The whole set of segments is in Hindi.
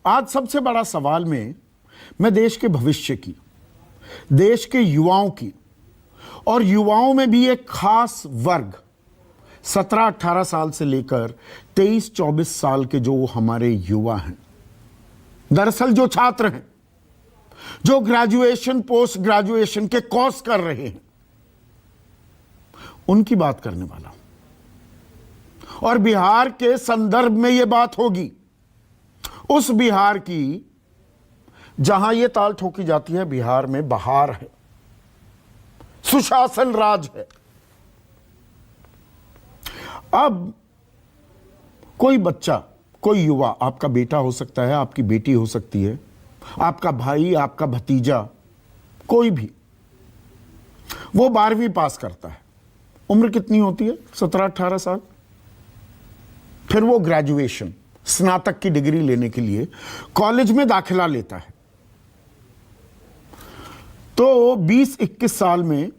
आज सबसे बड़ा सवाल में मैं देश के भविष्य की, देश के युवाओं की, और युवाओं में भी एक खास वर्ग 17-18 साल से लेकर 23-24 साल के जो हमारे युवा हैं, दरअसल जो छात्र हैं, जो ग्रेजुएशन पोस्ट ग्रेजुएशन के कोर्स कर रहे हैं, उनकी बात करने वाला हूं। और बिहार के संदर्भ में यह बात होगी, उस बिहार की जहां यह ताल ठोकी जाती है, बिहार में बहार है, सुशासन राज है। अब कोई बच्चा, कोई युवा, आपका बेटा हो सकता है, आपकी बेटी हो सकती है, आपका भाई, आपका भतीजा, कोई भी, वो 12वीं पास करता है। उम्र कितनी होती है? 17-18 साल। फिर वो ग्रेजुएशन, स्नातक की डिग्री लेने के लिए कॉलेज में दाखिला लेता है। तो 20-21 साल में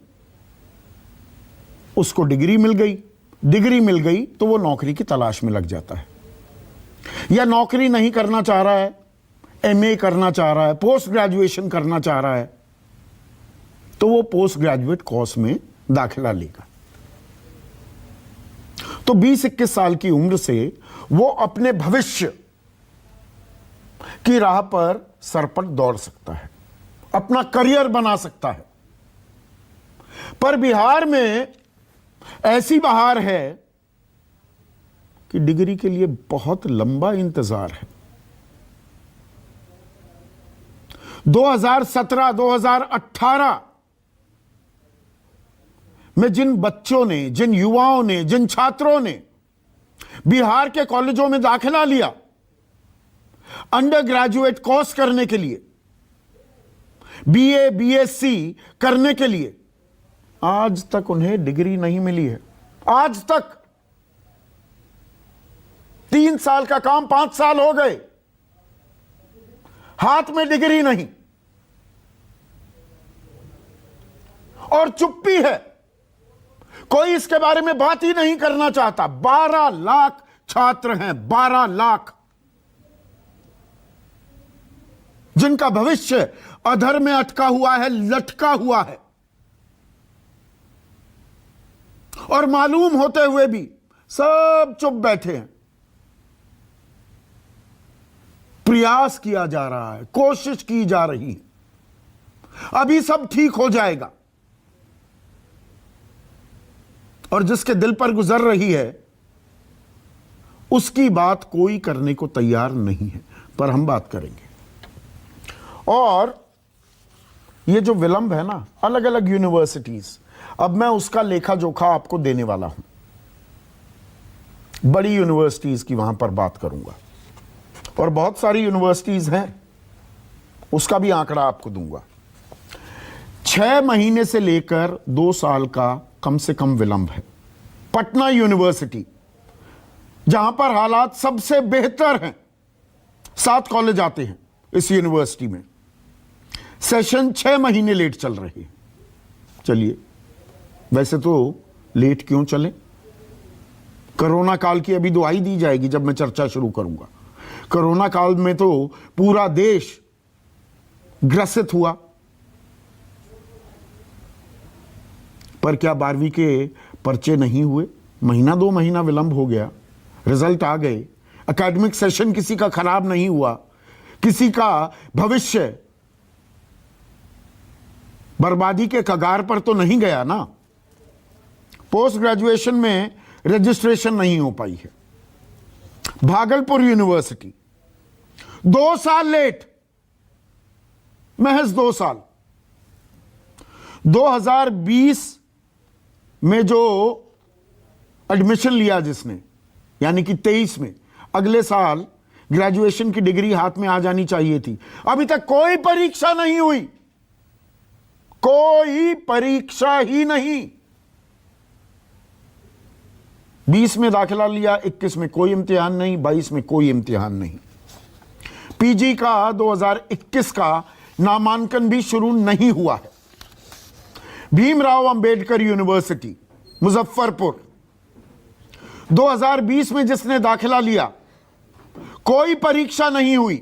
उसको डिग्री मिल गई तो वो नौकरी की तलाश में लग जाता है, या नौकरी नहीं करना चाह रहा है, एमए करना चाह रहा है, पोस्ट ग्रेजुएशन करना चाह रहा है, तो वो पोस्ट ग्रेजुएट कोर्स में दाखिला लेगा। तो 20-21 साल की उम्र से वो अपने भविष्य की राह पर सरपट दौड़ सकता है, अपना करियर बना सकता है। पर बिहार में ऐसी बहार है कि डिग्री के लिए बहुत लंबा इंतजार है। 2017-2018 में जिन बच्चों ने, जिन युवाओं ने, जिन छात्रों ने बिहार के कॉलेजों में दाखिला लिया अंडर ग्रेजुएट कोर्स करने के लिए, बीए, बीएससी करने के लिए, आज तक उन्हें डिग्री नहीं मिली है। आज तक 3 साल का काम 5 साल हो गए, हाथ में डिग्री नहीं, और चुप्पी है, कोई इसके बारे में बात ही नहीं करना चाहता। 12 लाख छात्र हैं, 12 लाख, जिनका भविष्य अधर में अटका हुआ है, लटका हुआ है, और मालूम होते हुए भी सब चुप बैठे हैं। प्रयास किया जा रहा है, कोशिश की जा रही है, अभी सब ठीक हो जाएगा। और जिसके दिल पर गुजर रही है, उसकी बात कोई करने को तैयार नहीं है, पर हम बात करेंगे। और ये जो विलंब है ना, अलग अलग यूनिवर्सिटीज, अब मैं उसका लेखा जोखा आपको देने वाला हूं। बड़ी यूनिवर्सिटीज की वहां पर बात करूंगा, और बहुत सारी यूनिवर्सिटीज हैं, उसका भी आंकड़ा आपको दूंगा। 6 महीने से लेकर 2 साल का कम से कम विलंब है। पटना यूनिवर्सिटी, जहां पर हालात सबसे बेहतर हैं, 7 कॉलेज आते हैं इस यूनिवर्सिटी में, सेशन 6 महीने लेट चल रही है। चलिए, वैसे तो लेट क्यों चले, कोरोना काल की अभी दुआई दी जाएगी जब मैं चर्चा शुरू करूंगा। कोरोना काल में तो पूरा देश ग्रसित हुआ, पर क्या 12वीं के पर्चे नहीं हुए? महीना 2 महीना विलंब हो गया, रिजल्ट आ गए, एकेडमिक सेशन किसी का खराब नहीं हुआ, किसी का भविष्य बर्बादी के कगार पर तो नहीं गया ना। पोस्ट ग्रेजुएशन में रजिस्ट्रेशन नहीं हो पाई है। भागलपुर यूनिवर्सिटी 2 साल लेट, महज 2 साल। 2020 में जो एडमिशन लिया जिसने, यानी कि 23 में, अगले साल ग्रेजुएशन की डिग्री हाथ में आ जानी चाहिए थी, अभी तक कोई परीक्षा नहीं हुई, कोई परीक्षा ही नहीं। 20 में दाखिला लिया, 21 में कोई इम्तिहान नहीं, 22 में कोई इम्तिहान नहीं। पीजी का 2021 का नामांकन भी शुरू नहीं हुआ है। भीमराव अंबेडकर यूनिवर्सिटी मुजफ्फरपुर, 2020 में जिसने दाखिला लिया, कोई परीक्षा नहीं हुई,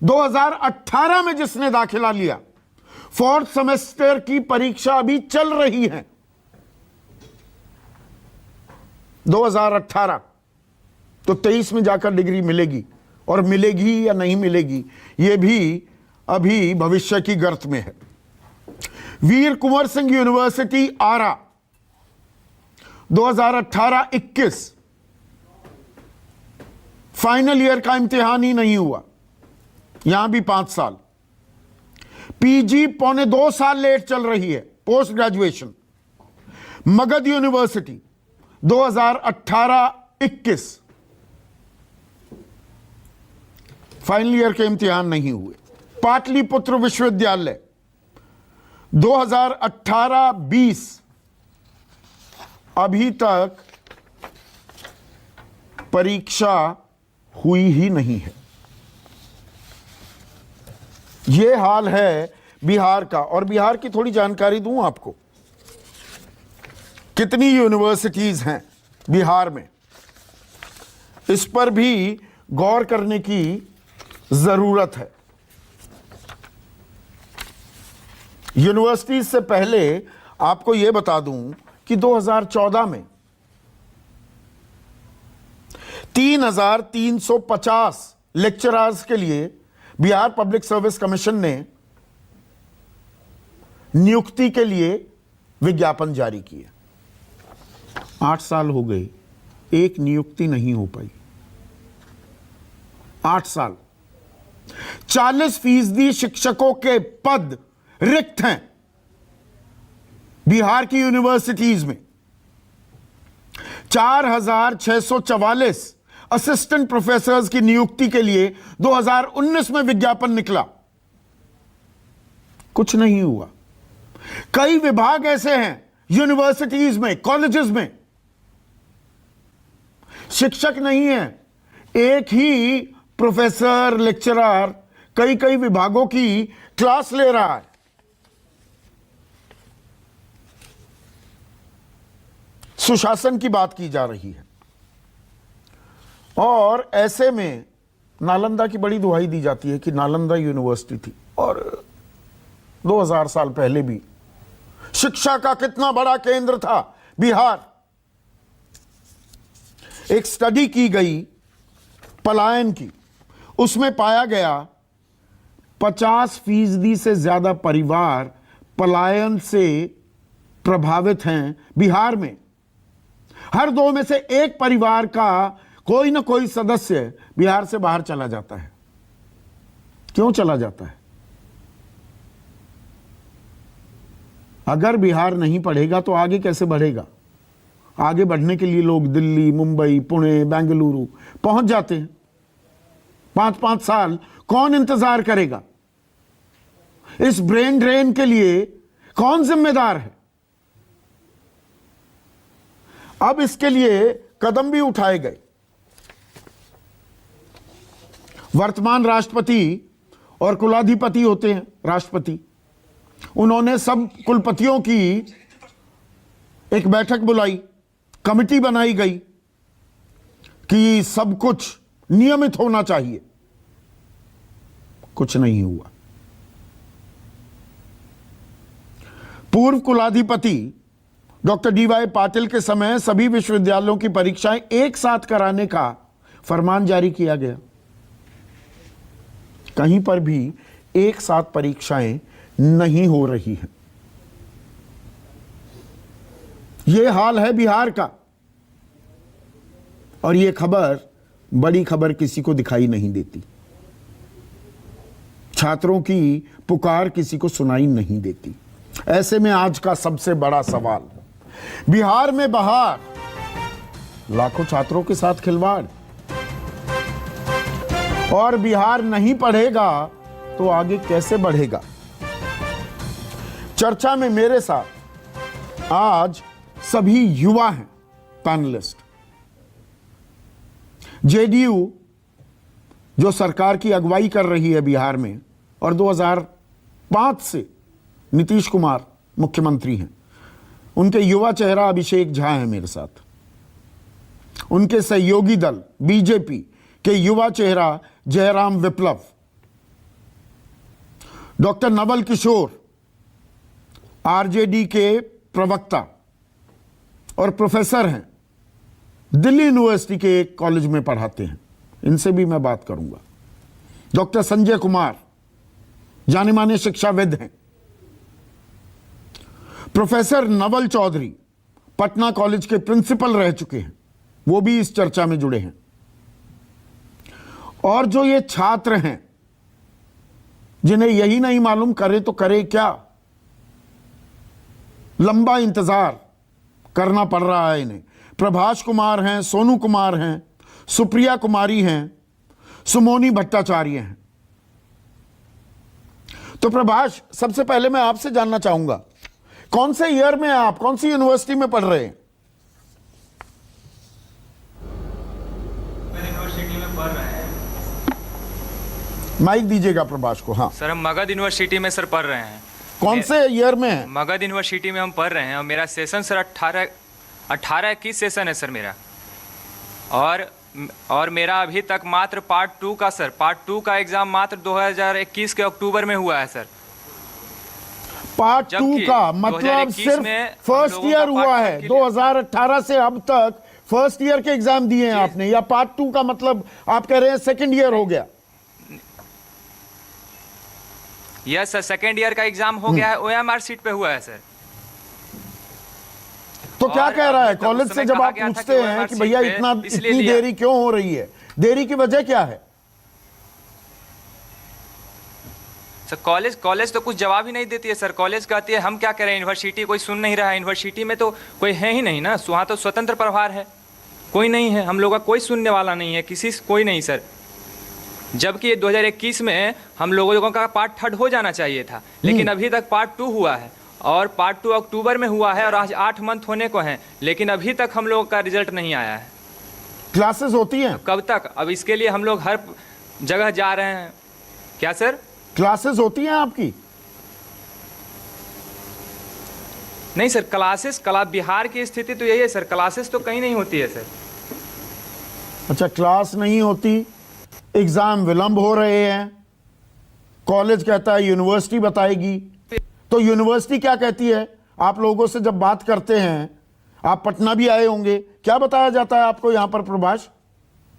2018 में जिसने दाखिला लिया, फोर्थ सेमेस्टर की परीक्षा अभी चल रही है। 2018 तो 23 में जाकर डिग्री मिलेगी, और मिलेगी या नहीं मिलेगी यह भी अभी भविष्य की गर्त में है। वीर कुंवर सिंह यूनिवर्सिटी आरा 2018-21 फाइनल ईयर का इम्तिहान ही नहीं हुआ, यहां भी 5 साल। पीजी 1.25 साल लेट चल रही है, post graduation. Magadh university 2018-21 final year के इम्तिहान नहीं हुए। पाटलिपुत्र विश्वविद्यालय 2018-20 अभी तक परीक्षा हुई ही नहीं है। यह हाल है बिहार का। और बिहार की थोड़ी जानकारी दूं आपको, कितनी यूनिवर्सिटीज हैं बिहार में, इस पर भी गौर करने की जरूरत है। यूनिवर्सिटीज से पहले आपको यह बता दूं कि 2014 में 3,350 लेक्चरर्स के लिए बिहार पब्लिक सर्विस कमीशन ने नियुक्ति के लिए विज्ञापन जारी किए। 8 साल हो गए, एक नियुक्ति नहीं हो पाई। 8 साल। 40% शिक्षकों के पद रिक्त हैं बिहार की यूनिवर्सिटीज में। 4,644 असिस्टेंट प्रोफेसर्स की नियुक्ति के लिए 2019 में विज्ञापन निकला, कुछ नहीं हुआ। कई विभाग ऐसे हैं यूनिवर्सिटीज में, कॉलेजेस में, शिक्षक नहीं है। एक ही प्रोफेसर, लेक्चरर कई कई विभागों की क्लास ले रहा है। सुशासन की बात की जा रही है, और ऐसे में नालंदा की बड़ी दुहाई दी जाती है कि नालंदा यूनिवर्सिटी थी, और 2000 साल पहले भी शिक्षा का कितना बड़ा केंद्र था बिहार। एक स्टडी की गई पलायन की, उसमें पाया गया 50% से ज्यादा परिवार पलायन से प्रभावित हैं बिहार में। हर 2 में से 1 परिवार का कोई ना कोई सदस्य बिहार से बाहर चला जाता है। क्यों चला जाता है? अगर बिहार नहीं पढ़ेगा तो आगे कैसे बढ़ेगा? आगे बढ़ने के लिए लोग दिल्ली, मुंबई, पुणे, बेंगलुरु पहुंच जाते हैं। 5-5 साल कौन इंतजार करेगा? इस ब्रेन ड्रेन के लिए कौन जिम्मेदार है? अब इसके लिए कदम भी उठाए गए। वर्तमान राष्ट्रपति और कुलाधिपति होते हैं राष्ट्रपति, उन्होंने सब कुलपतियों की एक बैठक बुलाई, कमिटी बनाई गई कि सब कुछ नियमित होना चाहिए। कुछ नहीं हुआ। पूर्व कुलाधिपति डॉक्टर DY पाटिल के समय सभी विश्वविद्यालयों की परीक्षाएं एक साथ कराने का फरमान जारी किया गया। कहीं पर भी एक साथ परीक्षाएं नहीं हो रही हैं। यह हाल है बिहार का, और यह खबर, बड़ी खबर, किसी को दिखाई नहीं देती। छात्रों की पुकार किसी को सुनाई नहीं देती। ऐसे में आज का सबसे बड़ा सवाल, बिहार में बहार, लाखों छात्रों के साथ खिलवाड़, और बिहार नहीं पढ़ेगा तो आगे कैसे बढ़ेगा? चर्चा में मेरे साथ आज सभी युवा हैं पैनलिस्ट। जेडीयू जो सरकार की अगुवाई कर रही है बिहार में, और 2005 से नीतीश कुमार मुख्यमंत्री हैं, उनके युवा चेहरा अभिषेक झा हैं मेरे साथ। उनके सहयोगी दल बीजेपी के युवा चेहरा जयराम विप्लव डॉक्टर नवल किशोर आरजेडी के प्रवक्ता और प्रोफेसर हैं, दिल्ली यूनिवर्सिटी के एक कॉलेज में पढ़ाते हैं, इनसे भी मैं बात करूंगा। डॉक्टर संजय कुमार जाने माने शिक्षाविद हैं। प्रोफेसर नवल चौधरी पटना कॉलेज के प्रिंसिपल रह चुके हैं, वो भी इस चर्चा में जुड़े हैं। और जो ये छात्र हैं जिन्हें यही नहीं मालूम करे तो करे क्या, लंबा इंतजार करना पड़ रहा है इन्हें। प्रभाष कुमार हैं, सोनू कुमार हैं, सुप्रिया कुमारी हैं, सुमोनी भट्टाचार्य हैं। तो प्रभाष, सबसे पहले मैं आपसे जानना चाहूंगा, कौन से ईयर में आप कौन सी यूनिवर्सिटी में पढ़ रहे हैं? यूनिवर्सिटी में पढ़ रहे हैं। माइक दीजिएगा प्रभाष को। हाँ सर, हम मगध यूनिवर्सिटी में सर पढ़ रहे हैं। कौन से ईयर में है? मगध यूनिवर्सिटी में हम पढ़ रहे हैं और मेरा सेशन सर 18-21 सेशन है सर मेरा। और मेरा अभी तक मात्र पार्ट 2 का सर, पार्ट 2 का एग्जाम मात्र 2021 के अक्टूबर में हुआ है सर। पार्ट 2 का मतलब सिर्फ फर्स्ट ईयर हुआ है। 2018 से अब तक फर्स्ट ईयर के एग्जाम दिए हैं आपने, या पार्ट 2 का मतलब आप कह रहे हैं सेकंड ईयर हो गया? यस सर, सेकंड ईयर का एग्जाम हो गया है, ओएमआर सीट पे हुआ है सर। तो क्या कह रहा है कॉलेज से जब आप पूछते हैं कि भैया इतनी देरी क्यों हो रही है, देरी की वजह क्या है? सर कॉलेज तो कुछ जवाब ही नहीं देती है सर। कॉलेज कहती है हम क्या करें, यूनिवर्सिटी कोई सुन नहीं रहा है। यूनिवर्सिटी में तो कोई है ही नहीं ना, वहाँ तो स्वतंत्र प्रभार है, कोई नहीं है, हम लोग का कोई सुनने वाला नहीं है, किसी से कोई नहीं सर। जबकि 2021 में हम लोगों का पार्ट 3 हो जाना चाहिए था, लेकिन अभी तक पार्ट 2 हुआ है और पार्ट 2 अक्टूबर में हुआ है और आज 8 मंथ होने को हैं, लेकिन अभी तक हम लोगों का रिजल्ट नहीं आया है। क्लासेस होती हैं? कब तक? अब इसके लिए हम लोग हर जगह जा रहे हैं। क्या सर? क्लासेस होती हैं आपकी? नहीं सर, बिहार की स्थिति तो यही है सर, क्लासेस तो कहीं नहीं होती है सर। अच्छा, क्लास नहीं होती, एग्जाम विलंब हो रहे हैं, कॉलेज कहता है यूनिवर्सिटी बताएगी। तो यूनिवर्सिटी क्या कहती है? आप लोगों से जब बात करते हैं, आप पटना भी आए होंगे, क्या बताया जाता है आपको यहाँ पर प्रभाष?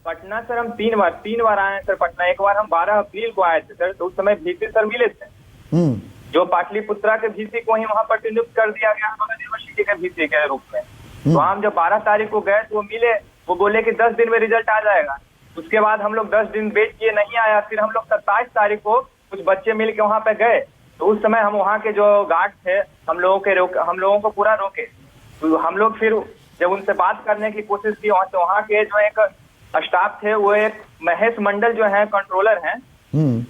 पटना सर हम तीन बार आए हैं सर पटना। एक बार हम 12 अप्रैल को आए थे सर, तो उस समय VC सर मिले थे, जो पाटलिपुत्रा के VC को ही वहाँ पर नियुक्त कर दिया गया मगध यूनिवर्सिटी के VC के रूप में। तो हम जब 12 तारीख को गए तो वो मिले, वो बोले कि 10 दिन में रिजल्ट आ जाएगा। उसके बाद हम लोग 10 दिन वेट किए, नहीं आया। फिर हम लोग 27 तारीख को कुछ बच्चे मिल के वहाँ पे गए, तो उस समय हम वहाँ के जो गार्ड थे हम लोगों को पूरा रोके। तो हम लोग फिर जब उनसे बात करने की कोशिश की, तो वहाँ के जो एक स्टाफ थे, वो एक महेश मंडल जो है कंट्रोलर हैं,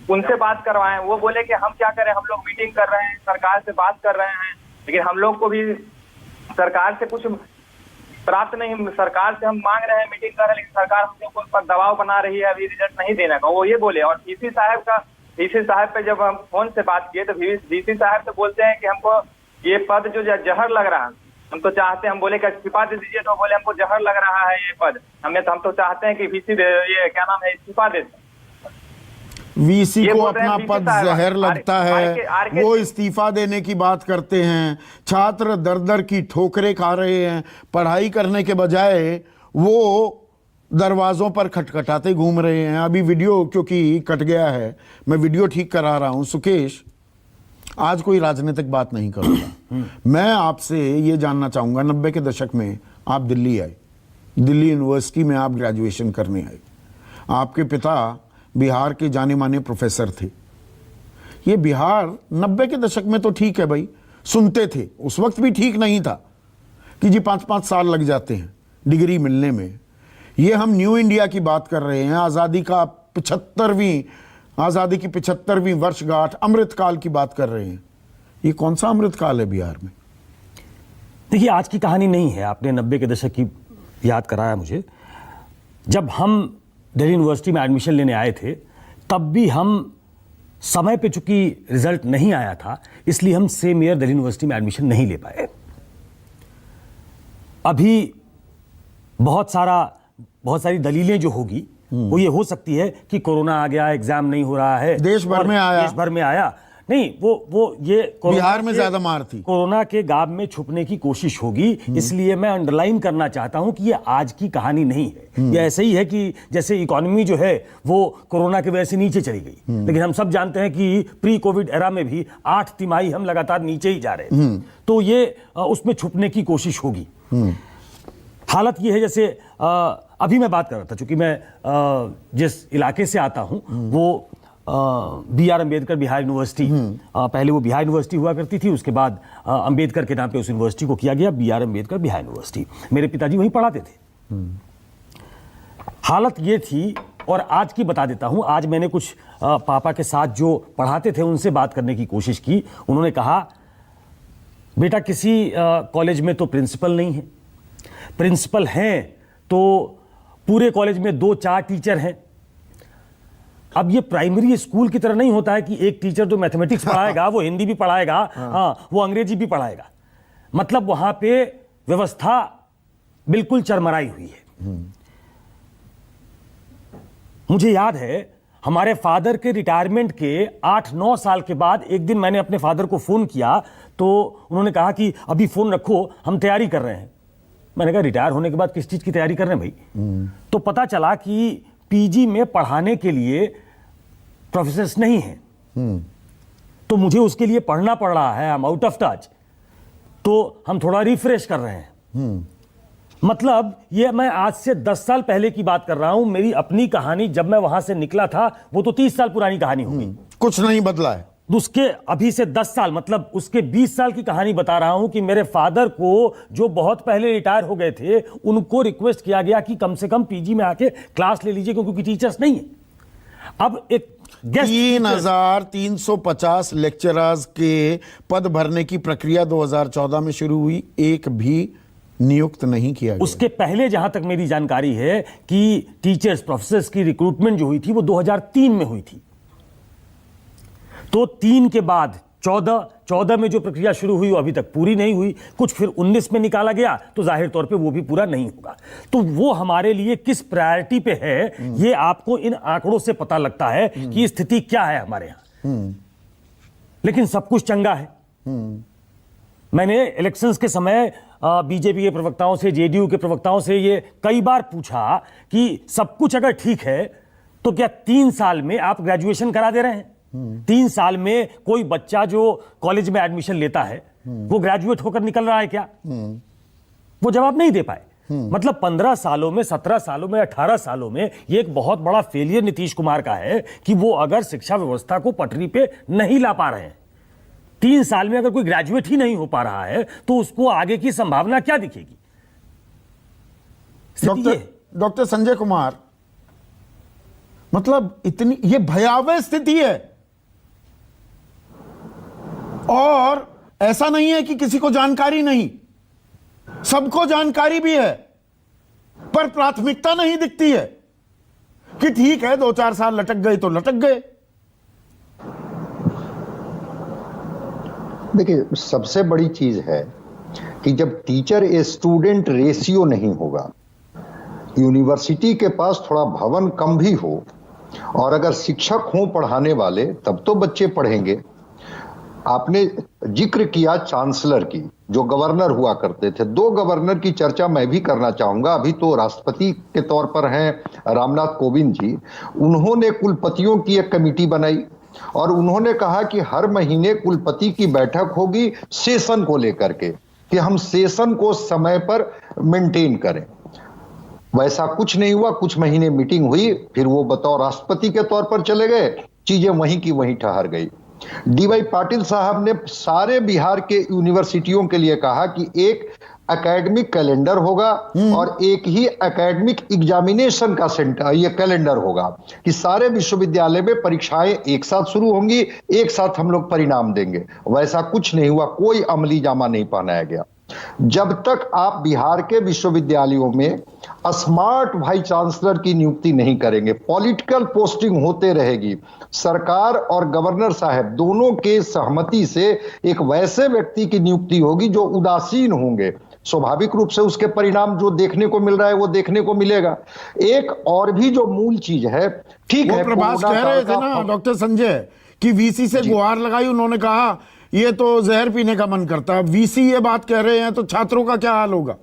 उनसे बात करवाएं। वो बोले कि हम क्या करें, हम लोग मीटिंग कर रहे हैं, सरकार से बात कर रहे हैं, लेकिन हम लोग को भी सरकार से कुछ प्राप्त नहीं। सरकार से हम मांग रहे हैं, मीटिंग कर रहे हैं, लेकिन सरकार हम लोग पर दबाव बना रही है अभी रिजल्ट नहीं देने का, वो ये बोले। और VC साहब पे जब हम फोन से बात किए तो VC साहब तो बोलते हैं कि हमको ये पद जो जहर लग रहा है, हम तो चाहते हैं, हम बोले कि इस्तीफा दे दीजिए, तो बोले हमको जहर लग रहा है ये पद, हम तो चाहते हैं कि VC ये क्या नाम है इस्तीफा दे दें। VC को अपना पद जहर लगता है, वो इस्तीफा देने की बात करते हैं। छात्र दर दर की ठोकरें खा रहे हैं, पढ़ाई करने के बजाय वो दरवाजों पर खटखटाते घूम रहे हैं। अभी वीडियो क्योंकि कट गया है, मैं वीडियो ठीक करा रहा हूं। सुकेश, आज कोई राजनीतिक बात नहीं करूंगा। मैं आपसे ये जानना चाहूंगा, 90 के दशक में आप दिल्ली आए, दिल्ली यूनिवर्सिटी में आप ग्रेजुएशन करने आए, आपके पिता बिहार के जाने माने प्रोफेसर थे। ये बिहार 90 के दशक में तो ठीक है भाई, सुनते थे, उस वक्त भी ठीक नहीं था कि जी 5-5 साल लग जाते हैं डिग्री मिलने में। ये हम न्यू इंडिया की बात कर रहे हैं, आज़ादी की 75वीं वर्षगांठ, अमृतकाल की बात कर रहे हैं। ये कौन सा अमृतकाल है बिहार में? देखिए, आज की कहानी नहीं है, आपने 90 के दशक की याद कराया मुझे। जब हम दिल्ली यूनिवर्सिटी में एडमिशन लेने आए थे, तब भी हम समय पे, चूंकि रिजल्ट नहीं आया था, इसलिए हम सेम ईयर दिल्ली यूनिवर्सिटी में एडमिशन नहीं ले पाए। अभी बहुत सारी दलीलें जो होगी वो ये हो सकती है कि कोरोना आ गया, एग्जाम नहीं हो रहा है, देश भर में आया, नहीं, वो ये बिहार में ज्यादा मार थी। कोरोना के गाब में छुपने की कोशिश होगी, इसलिए मैं अंडरलाइन करना चाहता हूं कि ये आज की कहानी नहीं है। ये ऐसे ही है कि जैसे इकोनॉमी जो है वो कोरोना की वजह से नीचे चली गई, लेकिन हम सब जानते हैं कि प्री कोविड एरा में भी 8 तिमाही हम लगातार नीचे ही जा रहे थे। तो ये उसमें छुपने की कोशिश होगी। हालत ये है जैसे अभी मैं बात कर रहा था, चूंकि मैं जिस इलाके से आता हूं वो B.R. अम्बेडकर बिहार यूनिवर्सिटी, पहले वो बिहार यूनिवर्सिटी हुआ करती थी, उसके बाद अम्बेडकर के नाम पे उस यूनिवर्सिटी को किया गया B.R. अम्बेडकर बिहार यूनिवर्सिटी। मेरे पिताजी वहीं पढ़ाते थे। हालत ये थी, और आज की बता देता हूं। आज मैंने कुछ पापा के साथ जो पढ़ाते थे उनसे बात करने की कोशिश की। उन्होंने कहा, बेटा किसी कॉलेज में तो प्रिंसिपल नहीं है, प्रिंसिपल हैं तो पूरे कॉलेज में 2-4 टीचर हैं। अब ये प्राइमरी स्कूल की तरह नहीं होता है कि एक टीचर जो मैथमेटिक्स पढ़ाएगा वो हिंदी भी पढ़ाएगा, हाँ वो अंग्रेजी भी पढ़ाएगा। मतलब वहां पे व्यवस्था बिल्कुल चरमराई हुई है। मुझे याद है हमारे फादर के रिटायरमेंट के 8-9 साल के बाद एक दिन मैंने अपने फादर को फोन किया, तो उन्होंने कहा कि अभी फोन रखो, हम तैयारी कर रहे हैं। मैंने कहा रिटायर होने के बाद किस चीज की तैयारी कर रहे हैं भाई? तो पता चला कि पीजी में पढ़ाने के लिए प्रोफेसर्स नहीं हैं, तो मुझे उसके लिए पढ़ना पड़ रहा है। I am out of touch, तो हम थोड़ा रिफ्रेश कर रहे हैं। मतलब ये मैं आज से 10 साल पहले की बात कर रहा हूं। मेरी अपनी कहानी जब मैं वहां से निकला था वो तो 30 साल पुरानी कहानी होगी। कुछ नहीं बदला है। उसके अभी से 10 साल, मतलब उसके 20 साल की कहानी बता रहा हूं कि मेरे फादर को जो बहुत पहले रिटायर हो गए थे, उनको रिक्वेस्ट किया गया कि कम से कम पीजी में आके क्लास ले लीजिए, क्योंकि टीचर्स नहीं है। अब एक 3,350 लेक्चरर्स के पद भरने की प्रक्रिया 2014 में शुरू हुई, एक भी नियुक्त नहीं किया गया। उसके पहले जहां तक मेरी जानकारी है कि टीचर्स प्रोफेसर्स की रिक्रूटमेंट जो हुई थी वो 2003 में हुई थी। तो 3 के बाद 14 में जो प्रक्रिया शुरू हुई वो अभी तक पूरी नहीं हुई। कुछ फिर 19 में निकाला गया, तो जाहिर तौर पे वो भी पूरा नहीं होगा। तो वो हमारे लिए किस प्रायोरिटी पे है, ये आपको इन आंकड़ों से पता लगता है कि स्थिति क्या है हमारे यहां। लेकिन सब कुछ चंगा है। मैंने इलेक्शंस के समय बीजेपी के प्रवक्ताओं से, जेडीयू के प्रवक्ताओं से ये कई बार पूछा कि सब कुछ अगर ठीक है तो क्या 3 साल में आप ग्रेजुएशन करा दे रहे हैं? 3 साल में कोई बच्चा जो कॉलेज में एडमिशन लेता है वो ग्रेजुएट होकर निकल रहा है क्या? वो जवाब नहीं दे पाए। मतलब 15 सालों में, 17 सालों में, 18 सालों में ये एक बहुत बड़ा फेलियर नीतीश कुमार का है कि वो अगर शिक्षा व्यवस्था को पटरी पे नहीं ला पा रहे हैं। 3 साल में अगर कोई ग्रेजुएट ही नहीं हो पा रहा है तो उसको आगे की संभावना क्या दिखेगी? डॉक्टर संजय कुमार, मतलब इतनी ये भयावह स्थिति है, और ऐसा नहीं है कि किसी को जानकारी नहीं, सबको जानकारी भी है, पर प्राथमिकता नहीं दिखती है कि ठीक है 2-4 साल लटक गए तो लटक गए। देखिए, सबसे बड़ी चीज है कि जब टीचर स्टूडेंट रेशियो नहीं होगा, यूनिवर्सिटी के पास थोड़ा भवन कम भी हो, और अगर शिक्षक हों पढ़ाने वाले, तब तो बच्चे पढ़ेंगे। आपने जिक्र किया चांसलर की, जो गवर्नर हुआ करते थे। 2 गवर्नर की चर्चा मैं भी करना चाहूंगा। अभी तो राष्ट्रपति के तौर पर हैं रामनाथ कोविंद जी। उन्होंने कुलपतियों की एक कमेटी बनाई और उन्होंने कहा कि हर महीने कुलपति की बैठक होगी सेशन को लेकर के, कि हम सेशन को समय पर मेंटेन करें। वैसा कुछ नहीं हुआ। कुछ महीने मीटिंग हुई, फिर वो बतौर राष्ट्रपति के तौर पर चले गए, चीजें वहीं की वहीं ठहर गई। डी.वाई. पाटिल साहब ने सारे बिहार के यूनिवर्सिटियों के लिए कहा कि एक एकेडमिक कैलेंडर होगा और एक ही एकेडमिक एग्जामिनेशन का सेंटर ये कैलेंडर होगा, कि सारे विश्वविद्यालय में परीक्षाएं एक साथ शुरू होंगी, एक साथ हम लोग परिणाम देंगे। वैसा कुछ नहीं हुआ, कोई अमली जामा नहीं पहनाया गया। जब तक आप बिहार के विश्वविद्यालयों में स्मार्ट वाइस चांसलर की नियुक्ति नहीं करेंगे, पॉलिटिकल पोस्टिंग होते रहेगी। सरकार और गवर्नर साहब दोनों के सहमति से एक वैसे व्यक्ति की नियुक्ति होगी जो उदासीन होंगे, स्वाभाविक रूप से उसके परिणाम जो देखने को मिल रहा है वो देखने को मिलेगा। एक और भी जो मूल चीज है, ठीक है, प्रभास कह रहे थे ना डॉक्टर संजय कि वीसी से गुहार लगाई, उन्होंने कहा ये तो जहर पीने का मन करता है। वीसी ये बात कह रहे हैं तो छात्रों का क्या हाल होगा?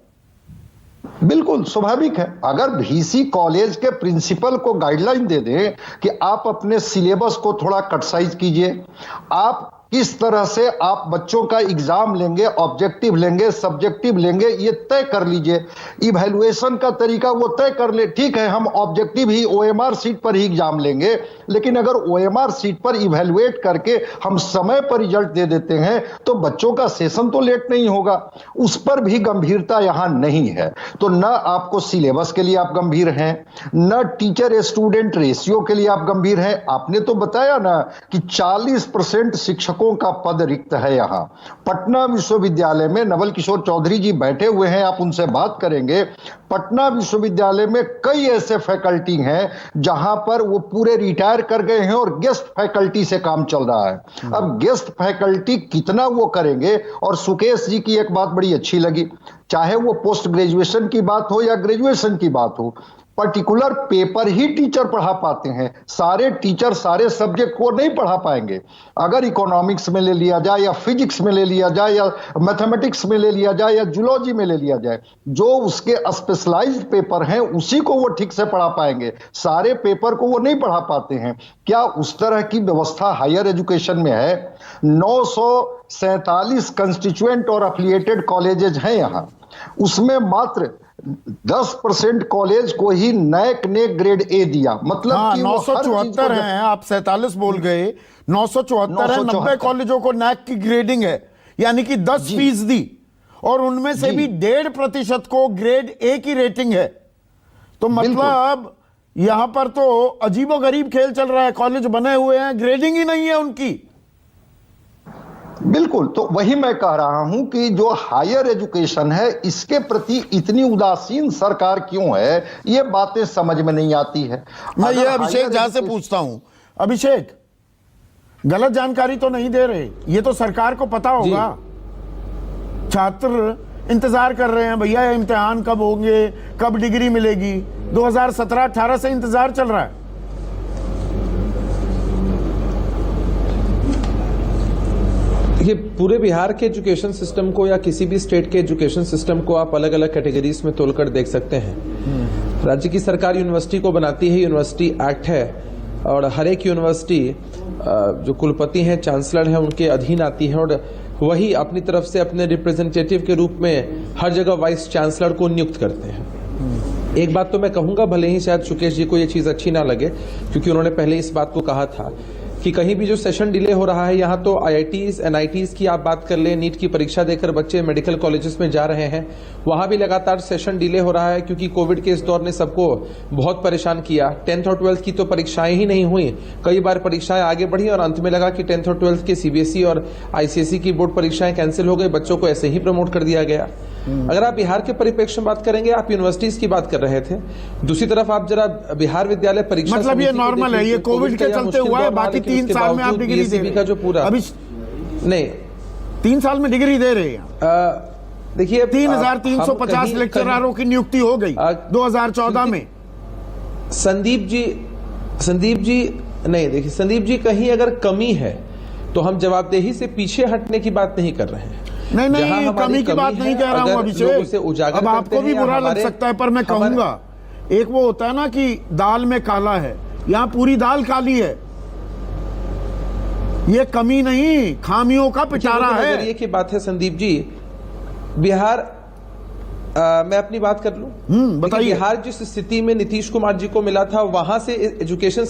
बिल्कुल स्वाभाविक है। अगर वीसी कॉलेज के प्रिंसिपल को गाइडलाइन दे दें कि आप अपने सिलेबस को थोड़ा कट साइज कीजिए, आप किस तरह से आप बच्चों का एग्जाम लेंगे, ऑब्जेक्टिव लेंगे, सब्जेक्टिव लेंगे, ये तय कर लीजिए। इवैल्यूएशन का तरीका वो तय कर ले। ठीक है, हम ऑब्जेक्टिव ही ओएमआर सीट पर ही एग्जाम लेंगे, लेकिन अगर ओएमआर सीट पर इवैल्यूएट करके हम समय पर रिजल्ट दे देते हैं तो बच्चों का सेशन तो लेट नहीं होगा। उस पर भी गंभीरता यहां नहीं है। तो न आपको सिलेबस के लिए आप गंभीर हैं, न टीचर स्टूडेंट रेशियो के लिए आप गंभीर हैं। आपने तो बताया ना कि 40% शिक्षकों का पद रिक्त है। यहां पटना विश्वविद्यालय में नवल किशोर चौधरी जी बैठे हुए हैं, आप उनसे बात करेंगे। पटना विश्वविद्यालय में कई ऐसे फैकल्टी हैं जहां पर वो पूरे रिटायर कर गए हैं और गेस्ट फैकल्टी से काम चल रहा है। अब गेस्ट फैकल्टी कितना वो करेंगे? और सुकेश जी की एक बात बड़ी अच्छी लगी, चाहे वो पोस्ट ग्रेजुएशन की बात हो या ग्रेजुएशन की बात हो, पर्टिकुलर पेपर ही टीचर पढ़ा पाते हैं। सारे टीचर सारे सब्जेक्ट को नहीं पढ़ा पाएंगे। अगर इकोनॉमिक्स में ले लिया जाए या फिजिक्स में ले लिया जाए या मैथमेटिक्स में ले लिया जाए या जूलॉजी में ले लिया जाए, जो उसके स्पेशलाइज्ड पेपर हैं उसी को वो ठीक से पढ़ा पाएंगे, सारे पेपर को वो नहीं पढ़ा पाते हैं। क्या उस तरह की व्यवस्था हायर एजुकेशन में है? 947 कंस्टिट्यूएंट और एफिलिएटेड कॉलेजेस हैं यहां, उसमें मात्र 10% कॉलेज को ही नैक ने ग्रेड ए दिया। मतलब हाँ, कि 974 हैं, आप 47 बोल गए, 974 है। 90 कॉलेजों को नैक की ग्रेडिंग है, यानी कि 10%, और उनमें से भी 1.5% को ग्रेड ए की रेटिंग है। तो मतलब यहां पर तो अजीबोगरीब खेल चल रहा है। कॉलेज बने हुए हैं, ग्रेडिंग ही नहीं है उनकी। बिल्कुल, तो वही मैं कह रहा हूं कि जो हायर एजुकेशन है इसके प्रति इतनी उदासीन सरकार क्यों है, ये बातें समझ में नहीं आती है। मैं ये अभिषेक झा से पूछता हूं, अभिषेक गलत जानकारी तो नहीं दे रहे? ये तो सरकार को पता होगा। छात्र इंतजार कर रहे हैं, भैया इम्तिहान कब होंगे, कब डिग्री मिलेगी। 2017-18 से इंतजार चल रहा है। ये पूरे बिहार के एजुकेशन सिस्टम को या किसी भी स्टेट के एजुकेशन सिस्टम को आप अलग अलग कैटेगरीज में तोलकर देख सकते हैं। राज्य की सरकार यूनिवर्सिटी को बनाती है, यूनिवर्सिटी एक्ट है, और हर एक यूनिवर्सिटी जो कुलपति हैं, चांसलर हैं, उनके अधीन आती है, और वही अपनी तरफ से अपने रिप्रेजेंटेटिव के रूप में हर जगह वाइस चांसलर को नियुक्त करते हैं। एक बात तो मैं कहूंगा, भले ही शायद सुकेश जी को ये चीज अच्छी ना लगे, क्योंकि उन्होंने पहले इस बात को कहा था कि कहीं भी जो सेशन डिले हो रहा है, यहाँ तो आईआईटीज एनआईटीज की आप बात कर लें, नीट की परीक्षा देकर बच्चे मेडिकल कॉलेजेस में जा रहे हैं, वहां भी लगातार सेशन डिले हो रहा है, क्योंकि कोविड के इस दौर ने सबको बहुत परेशान किया। 10th और 12th की तो परीक्षाएं ही नहीं हुई, कई बार परीक्षाएं आगे बढ़ी और अंत में लगा कि 10th और 12th के सीबीएसई और आईसीएसई की बोर्ड परीक्षाएं कैंसिल हो गई, बच्चों को ऐसे ही प्रमोट कर दिया गया। अगर आप बिहार के परिप्रेक्ष्य में बात करेंगे, आप यूनिवर्सिटीज की बात कर रहे थे, दूसरी तरफ आप जरा बिहार विद्यालय परीक्षा, मतलब ये नॉर्मल है, ये कोविड के चलते हुआ है, बाकी 3 साल में आप डिग्री दे रहे हैं। का जो पूरा अभी नहीं 3 साल में डिग्री दे रहे हैं। देखिए 3350 लेक्चररों की नियुक्ति हो गई 2014 में। संदीप जी नहीं, देखिए संदीप जी, कहीं अगर कमी है तो हम जवाबदेही से पीछे हटने की बात नहीं कर रहे हैं। नहीं, कमी की बात नहीं कह रहा हूं अभिषेक। अब आपको भी बुरा लग सकता है, पर मैं कहूंगा, एक वो होता है ना कि दाल में काला है, यहां पूरी दाल काली है। ये कमी नहीं, खामियों का पिटारा है। नजरिए की बात है संदीप जी। बिहार, मैं अपनी बात कर लूं, बताइए। बिहार जिस स्थिति में नीतीश कुमार जी को मिला था, वहां से एजुकेशन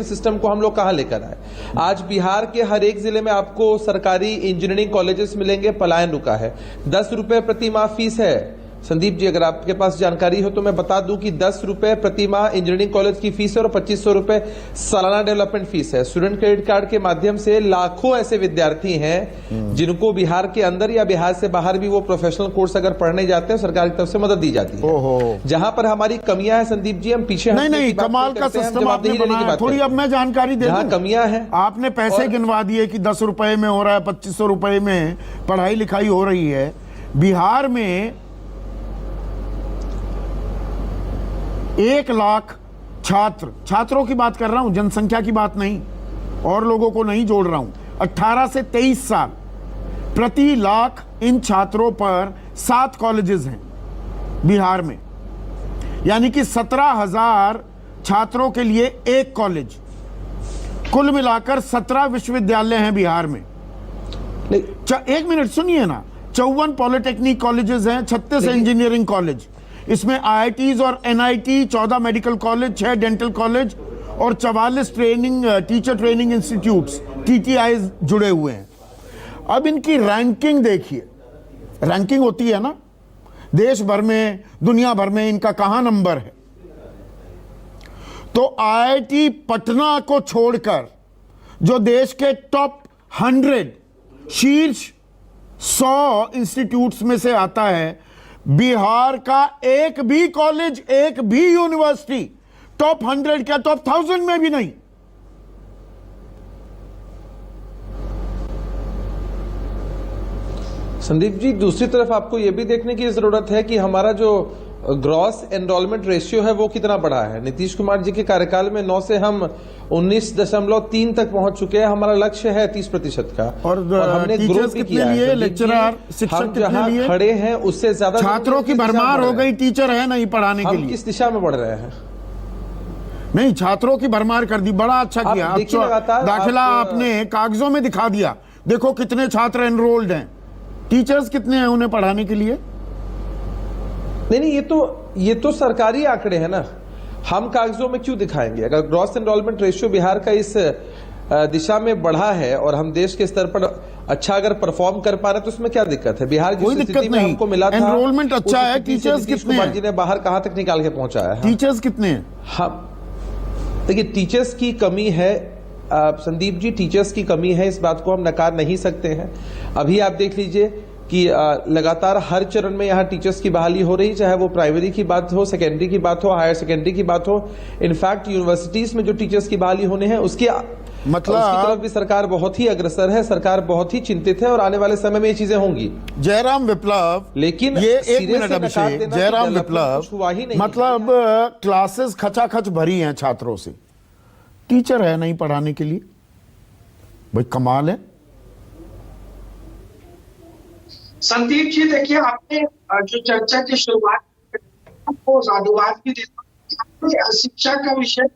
सिस्टम को हम लोग कहां लेकर आए। आज बिहार के हर एक जिले में आपको सरकारी इंजीनियरिंग कॉलेजेस मिलेंगे, पलायन रुका है। 10 रुपए प्रति माह फीस है। संदीप जी, अगर आपके पास जानकारी हो तो मैं बता दूं कि 10 रुपए प्रति माह इंजीनियरिंग कॉलेज की फीस है और 2500 रुपए सालाना डेवलपमेंट फीस है। स्टूडेंट क्रेडिट कार्ड के माध्यम से लाखों ऐसे विद्यार्थी हैं जिनको बिहार के अंदर या बिहार से बाहर भी वो प्रोफेशनल कोर्स अगर पढ़ने जाते हैं, सरकार की तरफ से मदद दी जाती है। जहां पर हमारी कमियां हैं संदीप जी, हम पीछे नहीं, कमाल का सिस्टम आपने बनाया। थोड़ी अब मैं जानकारी दे दूं। कमियां हैं, आपने पैसे गिनवा दिए कि 10 रुपए में हो रहा है, 2500 रुपए में पढ़ाई लिखाई हो रही है। बिहार में 1 लाख छात्रों की बात कर रहा हूं, जनसंख्या की बात नहीं। और लोगों को नहीं जोड़ रहा हूं, 18 से 23 साल, प्रति लाख इन छात्रों पर 7 कॉलेजेस हैं बिहार में, यानी कि 17,000 छात्रों के लिए एक कॉलेज। कुल मिलाकर 17 विश्वविद्यालय हैं बिहार में। एक मिनट सुनिए ना, 54 पॉलिटेक्निक कॉलेजेस हैं, 36 इंजीनियरिंग कॉलेज, इसमें IITs और NIT, 14 medical college, 6 dental college और 44 टीचर ट्रेनिंग इंस्टीट्यूट्स TTIs जुड़े हुए हैं। अब इनकी रैंकिंग देखिए, रैंकिंग होती है ना देश भर में, दुनिया भर में, इनका कहां नंबर है। तो IIT पटना को छोड़कर जो देश के टॉप 100 शीर्ष 100 इंस्टीट्यूट्स में से आता है, बिहार का एक भी कॉलेज, एक भी यूनिवर्सिटी टॉप 100 क्या टॉप 1000 में भी नहीं। संदीप जी, दूसरी तरफ आपको यह भी देखने की जरूरत है कि हमारा जो ग्रॉस एनरोलमेंट रेशियो है वो कितना बढ़ा है। नीतीश कुमार जी के कार्यकाल में 9 से हम 19.3 तक पहुंच चुके हैं। हमारा लक्ष्य है 30% का, और हमने ग्रोथ भी किया है। लेक्चरर, शिक्षक कितने लिए खड़े हैं उससे ज्यादा छात्रों की भरमार हो गई, टीचर है नहीं पढ़ाने के लिए। किस दिशा में बढ़ रहे हैं? नहीं, छात्रों की भरमार कर दी, बड़ा अच्छा किया। दाखिला आपने कागजों में दिखा दिया, देखो कितने छात्र एनरोल्ड हैं, टीचर्स कितने हैं उन्हें पढ़ाने के लिए। नहीं, ये तो सरकारी आंकड़े हैं ना, हम कागजों में क्यों दिखाएंगे? अगर ग्रॉस एनरोलमेंट रेशियो बिहार का इस दिशा में बढ़ा है और हम देश के स्तर पर अच्छा अगर परफॉर्म कर पा रहे तो उसमें क्या दिक्कत है? बिहार कोई दिक्कत नहीं, हमको मिला था एनरोलमेंट अच्छा है। टीचर्स कितने कुमार जी ने बाहर कहां तक निकाल के पहुंचाया है? टीचर्स कितने हैं? हम देखिए, टीचर्स की कमी है संदीप जी, टीचर्स की कमी है, इस बात को हम नकार नहीं सकते हैं। अभी आप देख लीजिए कि लगातार हर चरण में यहाँ टीचर्स की बहाली हो रही, चाहे वो प्राइमरी की बात हो, सेकेंडरी की बात हो, हायर सेकेंडरी की बात हो। इनफैक्ट यूनिवर्सिटीज में जो टीचर्स की बहाली होने हैं उसकी उसकी तरफ भी सरकार बहुत ही अग्रसर है, सरकार बहुत ही चिंतित है और आने वाले समय में ये चीजें होंगी। जयराम विप्लव, लेकिन ये एक मिनट अभिषेक, जयराम विप्लव, मतलब क्लासेस खचाखच भरी हैं छात्रों से, टीचर है नहीं पढ़ाने के लिए। भाई कमाल है। संदीप जी देखिए, आपने जो चर्चा की शुरुआत को साधुवाद भी देता, शिक्षा का विषय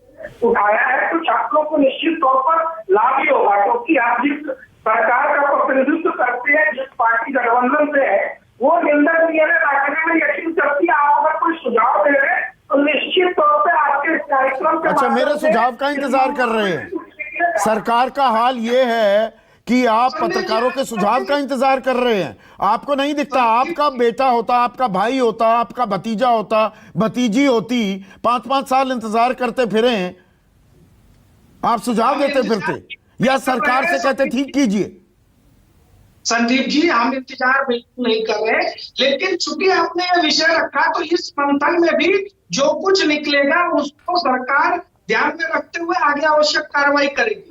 उठाया है, तो छात्रों को निश्चित तौर पर लाभ ही होगा, क्योंकि आप जिस सरकार का प्रतिनिधित्व करते हैं, जिस पार्टी गठबंधन से है, वो निंदा रखने में यकीन करती है। आप अगर कोई सुझाव दे रहे हैं तो निश्चित तौर पर आपके कार्यक्रम के अच्छा, मेरे सुझाव का इंतजार कर रहे हैं। सरकार का हाल ये है कि आप पत्रकारों के सुझाव का इंतजार कर रहे हैं। आपको नहीं दिखता, आपका बेटा होता, आपका भाई होता, आपका भतीजा होता, भतीजी होती, 5-5 साल इंतजार करते फिरे, आप सुझाव देते फिरते या सरकार से कहते ठीक कीजिए? संदीप जी, हम इंतजार बिल्कुल नहीं कर रहे, लेकिन चूंकि आपने यह विषय रखा तो इस मंथन में भी जो कुछ निकलेगा उसको सरकार ध्यान में रखते हुए आगे आवश्यक कार्रवाई करेगी।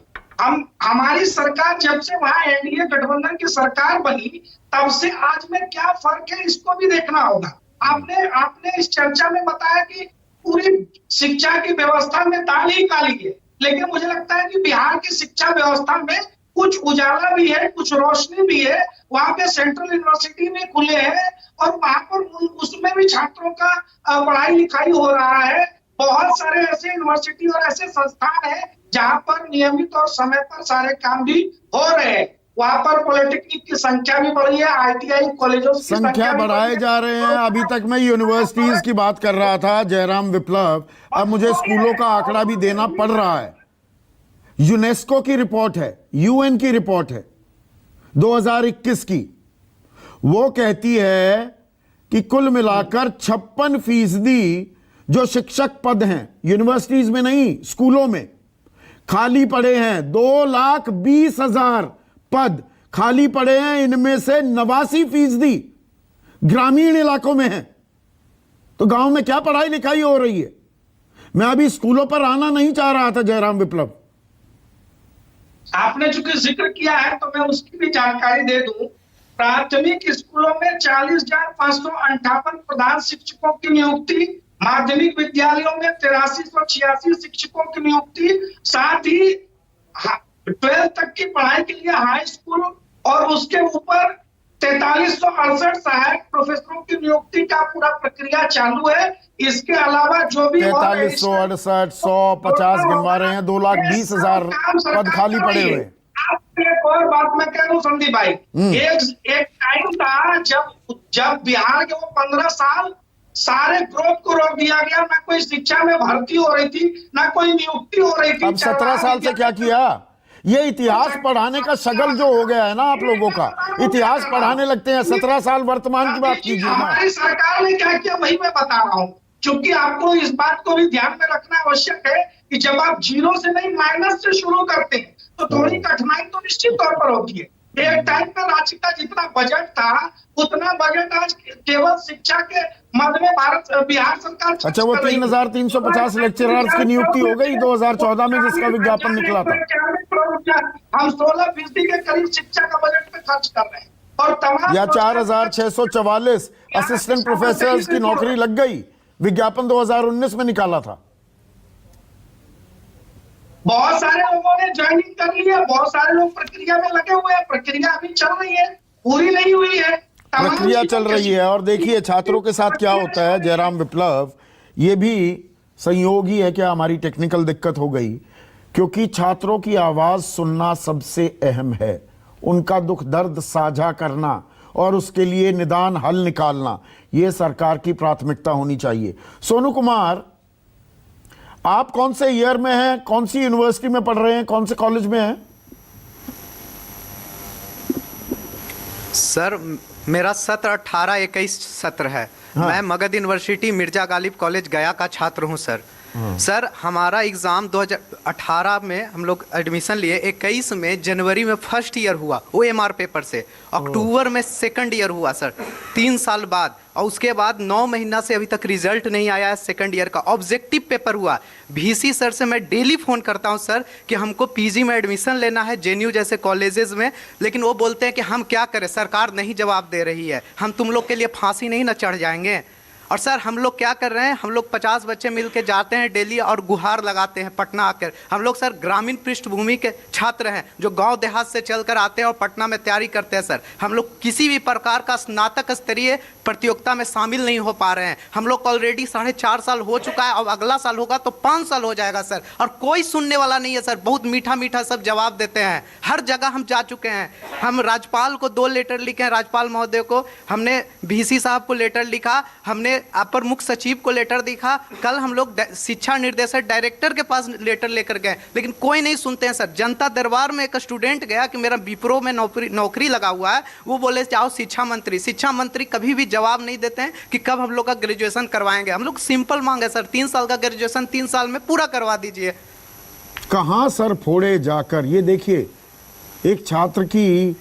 हमारी सरकार जब से वहां एनडीए गठबंधन की सरकार बनी तब से आज में क्या फर्क है, इसको भी देखना होगा। आपने इस चर्चा में बताया कि पूरी शिक्षा की व्यवस्था में काली ही काली है, लेकिन मुझे लगता है कि बिहार की शिक्षा व्यवस्था में कुछ उजाला भी है, कुछ रोशनी भी है। वहां पे सेंट्रल यूनिवर्सिटी में खुले हैं और वहां पर उसमें भी छात्रों का पढ़ाई लिखाई हो रहा है। बहुत सारे ऐसे यूनिवर्सिटी और ऐसे संस्थान हैं जहां पर नियमित और समय पर सारे काम भी हो रहे हैं। वहां पर पॉलिटेक्निक की संख्या भी बढ़ी है, ITI कॉलेजों की संख्या बढ़ाए जा रहे हैं। अभी तक मैं यूनिवर्सिटीज की बात कर रहा था जयराम विप्लव, अब मुझे स्कूलों का आंकड़ा भी देना पड़ रहा है। यूनेस्को की रिपोर्ट है, UN की रिपोर्ट है 2021 की, वो कहती है कि कुल मिलाकर 56% जो शिक्षक पद हैं यूनिवर्सिटीज में नहीं स्कूलों में खाली पड़े हैं। 2,20,000 पद खाली पड़े हैं, इनमें से 89% ग्रामीण इलाकों में हैं। तो गांव में क्या पढ़ाई लिखाई हो रही है? मैं अभी स्कूलों पर आना नहीं चाह रहा था जयराम विप्लव। आपने चूंकि जिक्र किया है तो मैं उसकी भी जानकारी दे दूं। प्राथमिक स्कूलों में 40,558 प्रधान शिक्षकों की नियुक्ति, माध्यमिक विद्यालयों में 8386 शिक्षकों की नियुक्ति, साथ ही 12th तक की पढ़ाई के लिए हाई स्कूल और उसके ऊपर 4368 सहायक प्रोफेसरों की नियुक्ति का पूरा प्रक्रिया चालू है। इसके अलावा जो भी 4368 150 गिनवा रहे हैं, 2,20,000 पद खाली पड़े हुए। एक और बात मैं कह रहा हूँ संदीप भाई, एक टाइम था जब बिहार के वो 15 साल सारे ग्रोथ को रोक दिया गया, ना कोई शिक्षा में भर्ती हो रही थी, ना कोई नियुक्ति हो रही थी। अब 17 साल से क्या किया? ये इतिहास पढ़ाने का शगल जो हो गया है ना आप लोगों का, इतिहास पढ़ाने लगते हैं। 17 साल वर्तमान की बात कीजिए ना। हमारी सरकार ने क्या किया वही मैं बता रहा हूँ, क्योंकि आपको इस बात को भी ध्यान में रखना आवश्यक है कि जब आप जीरो से नहीं माइनस से शुरू करते हैं तो थोड़ी कठिनाई तो निश्चित तौर पर होती है। एक टाइम पर राज्य का जितना बजट था उतना बजट आज केवल शिक्षा के मद में बिहार सरकार। अच्छा, वो 3,350 लेक्चरर्स की नियुक्ति हो गई 2014 में, जिसका विज्ञापन निकला था। हम 16% के करीब शिक्षा का बजट पे खर्च कर रहे हैं और तमाम या 4,644 असिस्टेंट प्रोफेसर की नौकरी लग गई, विज्ञापन 2019 में निकाला था। बहुत सारे लोगों ने ज्वाइनिंग कर ली है, बहुत सारे लोग प्रक्रिया में लगे हुए हैं, प्रक्रिया अभी चल रही है, पूरी नहीं हुई है, प्रक्रिया चल रही है। और देखिए छात्रों के साथ क्या होता है जयराम विप्लव, ये भी संयोग ही है क्या हमारी टेक्निकल दिक्कत हो गई, क्योंकि छात्रों की आवाज सुनना सबसे अहम है, उनका दुख दर्द साझा करना और उसके लिए निदान हल निकालना, ये सरकार की प्राथमिकता होनी चाहिए। सोनू कुमार, आप कौन से ईयर में हैं, कौन सी यूनिवर्सिटी में पढ़ रहे हैं, कौन से कॉलेज में हैं? सर मेरा सत्र 18-21 सत्र है। हाँ। मैं मगध यूनिवर्सिटी मिर्जा गालिब कॉलेज गया का छात्र हूं सर। हाँ। सर हमारा एग्ज़ाम 2018 में हम लोग एडमिशन लिए, 21 में जनवरी में फर्स्ट ईयर हुआ OMR पेपर से, अक्टूबर में सेकंड ईयर हुआ सर 3 साल बाद, और उसके बाद 9 महीना से अभी तक रिजल्ट नहीं आया है सेकंड ईयर का। ऑब्जेक्टिव पेपर हुआ। VC सर से मैं डेली फ़ोन करता हूं सर कि हमको PG में एडमिशन लेना है JNU जैसे कॉलेजेस में, लेकिन वो बोलते हैं कि हम क्या करें, सरकार नहीं जवाब दे रही है, हम तुम लोग के लिए फांसी नहीं ना चढ़ जाएंगे। और सर हम लोग क्या कर रहे हैं, हम लोग 50 बच्चे मिलके जाते हैं डेली और गुहार लगाते हैं पटना आकर। हम लोग सर ग्रामीण पृष्ठभूमि के छात्र हैं जो गांव देहात से चलकर आते हैं और पटना में तैयारी करते हैं। सर हम लोग किसी भी प्रकार का स्नातक स्तरीय प्रतियोगिता में शामिल नहीं हो पा रहे हैं। हम लोग ऑलरेडी 4.5 साल हो चुका है, अब अगला साल होगा तो 5 साल हो जाएगा सर, और कोई सुनने वाला नहीं है सर। बहुत मीठा मीठा सब जवाब देते हैं, हर जगह हम जा चुके हैं। हम राज्यपाल को 2 लेटर लिखे हैं, राज्यपाल महोदय को, हमने VC साहब को लेटर लिखा, हमने अपर मुख्य सचिव को लेटर दिखा, कल हम लोग शिक्षा निर्देशक डायरेक्टर के पास लेटर लेकर गए, लेकिन कोई नहीं सुनते हैं सर। जनता दरबार में एक स्टूडेंट गया कि मेरा विप्रो में नौकरी लगा हुआ है, वो बोले जाओ शिक्षा मंत्री कभी भी जवाब नहीं देते हैं कि कब हम लोग का ग्रेजुएशन करवाएंगे। हम लोग सिंपल मांगे सर, 3 साल का ग्रेजुएशन 3 साल में पूरा करवा दीजिए। कहां सर फोड़े जाकर, ये देखिए एक छात्र की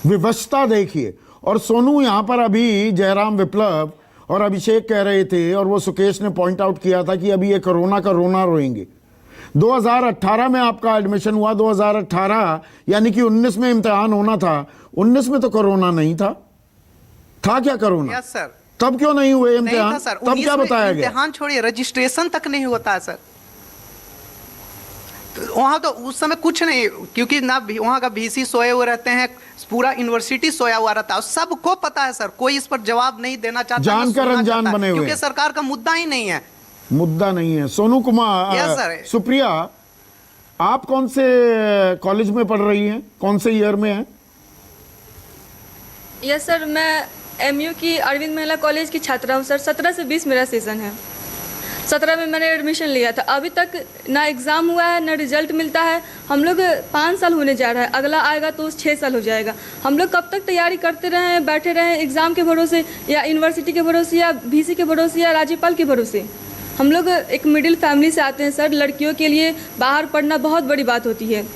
विवशता देखिए। और सोनू यहां पर अभी जयराम विप्लव और अभिषेक कह रहे थे, और वो सुकेश ने पॉइंट आउट किया था कि अभी ये कोरोना का रोना रोएंगे। 2018 में आपका एडमिशन हुआ, 2018 यानी कि 19 में इम्तिहान होना था, 19 में तो कोरोना नहीं था क्या कोरोना? Yes sir. तब क्यों नहीं हुए इम्तिहान? तब क्या बताया गया? इम्तिहान छोड़िए, रजिस्ट्रेशन तक नहीं होता है सर। तो वहाँ तो उस समय कुछ नहीं, क्योंकि ना वहाँ का VC सोए हुए रहते हैं, पूरा यूनिवर्सिटी सोया हुआ रहता है, सबको पता है सर। कोई इस पर जवाब नहीं देना चाहता, जानकर अनजान बने हुए, क्योंकि सरकार का मुद्दा ही नहीं है। मुद्दा नहीं है। Sonu Kumar, yes sir. सुप्रिया, आप कौन से कॉलेज में पढ़ रही हैं, कौन से ईयर में हैं? यस सर, मैं MU की अरविंद महिला कॉलेज की छात्रा हूँ सर। 17 से 20 मेरा सेशन है। 17 में मैंने एडमिशन लिया था, अभी तक ना एग्ज़ाम हुआ है ना रिजल्ट मिलता है। हम लोग 5 साल होने जा रहा है, अगला आएगा तो 6 साल हो जाएगा। हम लोग कब तक तैयारी करते रहें, बैठे रहें एग्ज़ाम के भरोसे, या यूनिवर्सिटी के भरोसे, या VC के भरोसे, या राज्यपाल के भरोसे? हम लोग एक मिडिल फैमिली से आते हैं सर। लड़कियों के लिए बाहर पढ़ना बहुत बड़ी बात होती है।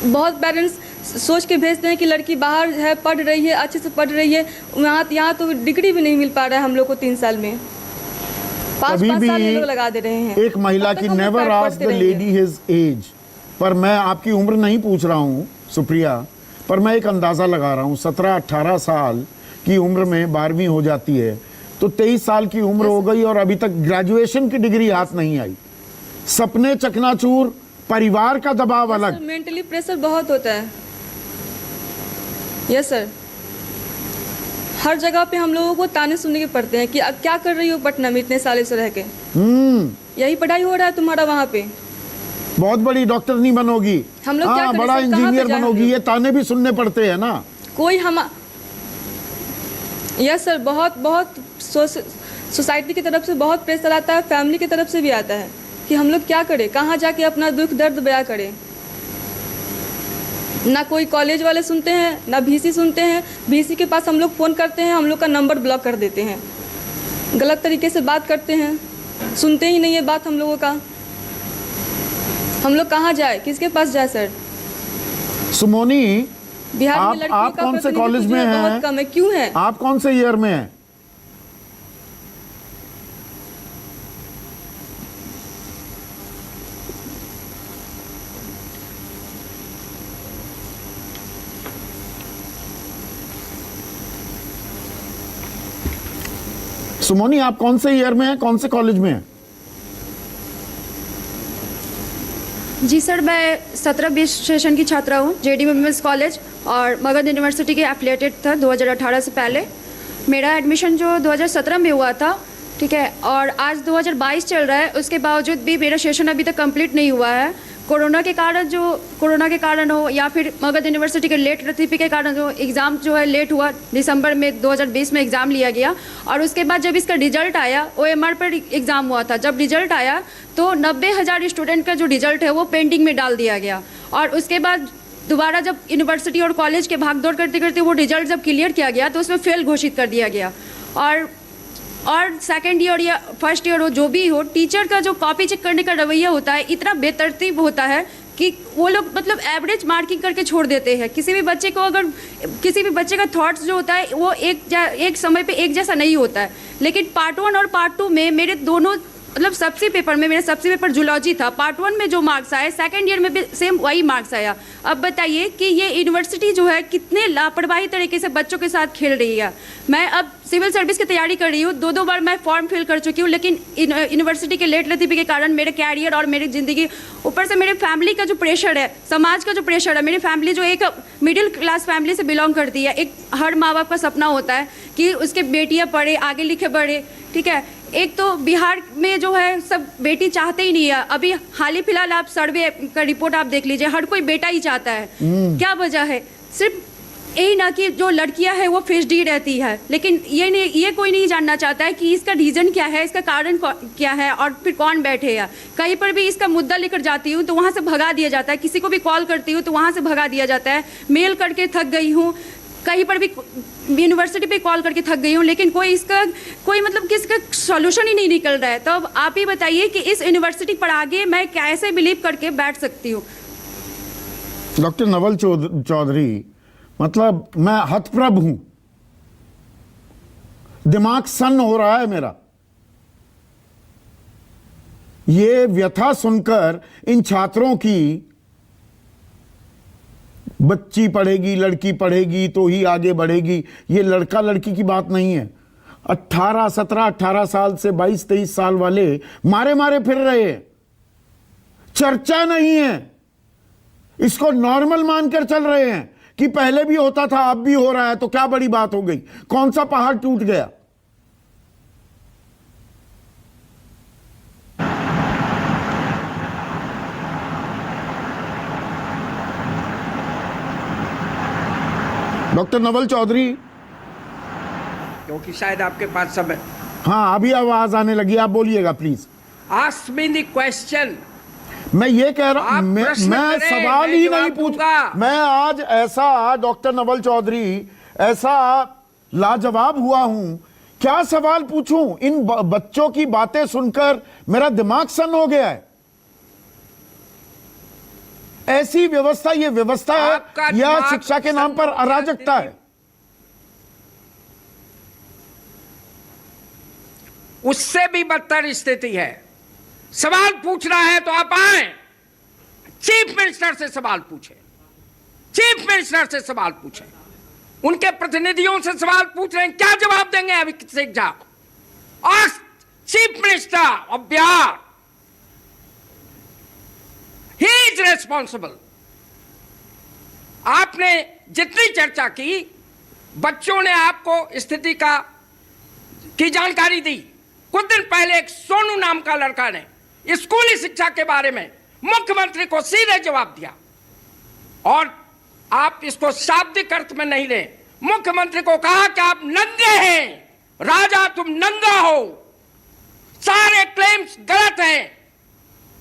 बहुत पेरेंट्स सोच के भेजते हैं कि लड़की बाहर है, पढ़ रही है, अच्छे से पढ़ रही है, यहाँ तो डिग्री भी नहीं मिल पा रहा है हम लोग को 3 साल में। 5 साल लोग लगा दे रहे हैं। एक महिला की never ask the lady his age, पर मैं आपकी उम्र नहीं पूछ रहा हूँ सुप्रिया, पर मैं एक अंदाज़ा लगा रहा हूँ। 17-18 साल की उम्र में 12वीं हो जाती है तो 23 साल की उम्र हो गई और अभी तक ग्रेजुएशन की डिग्री हाथ नहीं आई। सपने चकनाचूर, परिवार का दबाव अलग। मेंटली प्रेशर बहुत होता है। यस सर, हर जगह पे हम लोगों को ताने सुनने के पड़ते हैं कि अब क्या कर रही हो पटना में इतने सालों से रह के, यही पढ़ाई हो रहा है तुम्हारा वहाँ पे, बहुत बड़ी डॉक्टर नहीं बनोगी, हम लोग क्या करें बड़ा सर, कहाँ पे इंजीनियर जाएं हम बनोगी, लोग? ये ताने भी सुनने पड़ते हैं ना। कोई हम यस सर, बहुत बहुत सोसाइटी की तरफ से बहुत प्रेशर आता है, फैमिली की तरफ से भी आता है कि हम लोग क्या करें, कहाँ जाके अपना दुख दर्द बयां करें। ना कोई कॉलेज वाले सुनते हैं, ना VC सुनते हैं। VC के पास हम लोग फ़ोन करते हैं, हम लोग का नंबर ब्लॉक कर देते हैं, गलत तरीके से बात करते हैं, सुनते ही नहीं है बात हम लोगों का। हम लोग कहाँ जाए, किसके पास जाए सर? सुमोनी, बिहार में लड़कियों आप का कौन से कॉलेज में प्रतिनिधित्व बहुत हैं? कम है, क्यों है? आप कौन से ईयर में हैं? सुमोनी, आप कौन से ईयर में हैं, कौन से कॉलेज में हैं? जी सर, मैं 17-20 सेशन की छात्रा हूँ, JD वुमेन्स कॉलेज और मगध यूनिवर्सिटी के एफिलिएटेड था 2018 से पहले। मेरा एडमिशन जो 2017 में हुआ था, ठीक है, और आज 2022 चल रहा है, उसके बावजूद भी मेरा सेशन अभी तक कंप्लीट नहीं हुआ है। कोरोना के कारण हो या फिर मगध यूनिवर्सिटी के लेट रतीफी के कारण हो, एग्ज़ाम जो है लेट हुआ। दिसंबर में 2020 में एग्ज़ाम लिया गया और उसके बाद जब इसका रिजल्ट आया, OMR पर एग्ज़ाम हुआ था, जब रिजल्ट आया तो 90,000 स्टूडेंट का जो रिजल्ट है वो पेंडिंग में डाल दिया गया। और उसके बाद दोबारा जब यूनिवर्सिटी और कॉलेज के भागदौड़ करते करते वो रिजल्ट जब क्लियर किया गया तो उसमें फेल घोषित कर दिया गया। और सेकेंड ईयर या फर्स्ट ईयर हो, जो भी हो, टीचर का जो कॉपी चेक करने का रवैया होता है इतना बेतरतीब होता है कि वो लोग मतलब एवरेज मार्किंग करके छोड़ देते हैं। किसी भी बच्चे को अगर किसी भी बच्चे का थॉट्स जो होता है वो एक समय पे एक जैसा नहीं होता है। लेकिन पार्ट 1 और पार्ट 2 में मेरे दोनों मतलब मेरा सबसे पेपर जूलॉजी था। पार्ट 1 में जो मार्क्स आए, सेकंड ईयर में भी सेम वही मार्क्स आया। अब बताइए कि ये यूनिवर्सिटी जो है कितने लापरवाही तरीके से बच्चों के साथ खेल रही है। मैं अब सिविल सर्विस की तैयारी कर रही हूँ, 2 बार मैं फॉर्म फिल कर चुकी हूँ, लेकिन यूनिवर्सिटी के लेट लतीफ़ी के कारण मेरे कैरियर और मेरी ज़िंदगी, ऊपर से मेरे फैमिली का जो प्रेशर है, समाज का जो प्रेशर है, मेरी फैमिली जो एक मिडिल क्लास फैमिली से बिलोंग करती है, एक हर माँ बाप का सपना होता है कि उसके बेटियाँ पढ़े, आगे लिखे बढ़े, ठीक है। एक तो बिहार में जो है सब बेटी चाहते ही नहीं है। अभी हाल ही फिलहाल आप सर्वे का रिपोर्ट आप देख लीजिए, हर कोई बेटा ही चाहता है। क्या वजह है? सिर्फ यही ना कि जो लड़कियां हैं वो फेस्डी रहती है, लेकिन ये कोई नहीं जानना चाहता है कि इसका रीज़न क्या है, इसका कारण क्या है और फिर कौन बैठे है। कहीं पर भी इसका मुद्दा लेकर जाती हूँ तो वहाँ से भगा दिया जाता है, किसी को भी कॉल करती हूँ तो वहाँ से भगा दिया जाता है, मेल करके थक गई हूँ, कहीं पर भी यूनिवर्सिटी पे कॉल करके थक गई हूँ, लेकिन कोई मतलब कि इसका सॉल्यूशन ही नहीं निकल रहा है। तो अब आप ही बताइए कि इस यूनिवर्सिटी पर आगे मैं कैसे बिलीव करके बैठ सकती हूँ। डॉक्टर नवल चौधरी, मतलब मैं हतप्रभ हूं, दिमाग सन्न हो रहा है मेरा ये व्यथा सुनकर। इन छात्रों की, बच्ची पढ़ेगी, लड़की पढ़ेगी तो ही आगे बढ़ेगी, ये लड़का लड़की की बात नहीं है। 18 साल से 22-23 साल वाले मारे मारे फिर रहे हैं, चर्चा नहीं है, इसको नॉर्मल मानकर चल रहे हैं कि पहले भी होता था, अब भी हो रहा है, तो क्या बड़ी बात हो गई, कौन सा पहाड़ टूट गया। डॉक्टर नवल चौधरी, क्योंकि शायद आपके पास समय। हाँ, अभी आवाज आने लगी, आप बोलिएगा please. Ask me the question. मैं ये कह रहा, मैं सवाल ही नहीं पूछा। मैं आज ऐसा, डॉक्टर नवल चौधरी, ऐसा लाजवाब हुआ हूं, क्या सवाल पूछूं? इन बच्चों की बातें सुनकर मेरा दिमाग सन्न हो गया है। ऐसी व्यवस्था, ये व्यवस्था है या शिक्षा के नाम पर अराजकता है? उससे भी बदतर स्थिति है। सवाल पूछना है तो आप आए, चीफ मिनिस्टर से सवाल पूछे, चीफ मिनिस्टर से सवाल पूछे, उनके प्रतिनिधियों से सवाल पूछ रहे हैं, क्या जवाब देंगे? अभी किससे जाओ, ask chief minister of Bihar, he is responsible. आपने जितनी चर्चा की, बच्चों ने आपको स्थिति की जानकारी दी। कुछ दिन पहले एक सोनू नाम का लड़का ने स्कूली शिक्षा के बारे में मुख्यमंत्री को सीधे जवाब दिया, और आप इसको शाब्दिक अर्थ में नहीं ले। मुख्यमंत्री को कहा कि आप नंगे हैं, राजा तुम नंगा हो, सारे क्लेम्स गलत हैं।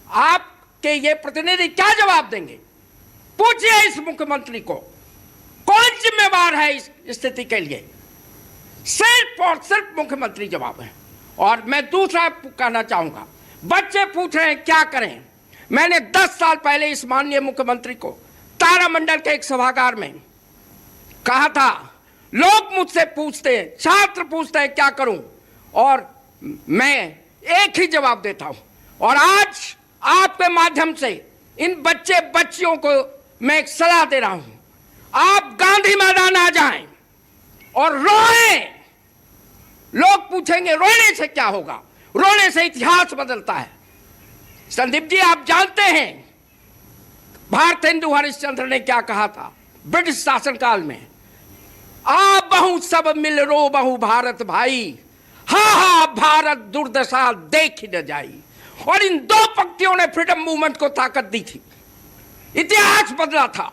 आपके ये प्रतिनिधि क्या जवाब देंगे? पूछिए इस मुख्यमंत्री को, कौन जिम्मेवार है इस स्थिति के लिए? सिर्फ और सिर्फ मुख्यमंत्री जवाब है। और मैं दूसरा कहना चाहूंगा, बच्चे पूछ रहे हैं क्या करें। मैंने 10 साल पहले इस माननीय मुख्यमंत्री को तारामंडल के एक सभागार में कहा था, लोग मुझसे पूछते हैं, छात्र पूछते हैं क्या करूं, और मैं एक ही जवाब देता हूं। और आज आपके माध्यम से इन बच्चे बच्चियों को मैं एक सलाह दे रहा हूं, आप गांधी मैदान आ जाएं और रोएं। लोग पूछेंगे रोने से क्या होगा? रोने से इतिहास बदलता है। संदीप जी, आप जानते हैं भारतेंदु हरिश्चंद्र ने क्या कहा था ब्रिटिश शासनकाल में? आ बहु सब मिल रो बहु भारत भाई, हा हा भारत दुर्दशा देख ही न जाई। और इन 2 पंक्तियों ने फ्रीडम मूवमेंट को ताकत दी थी, इतिहास बदला था,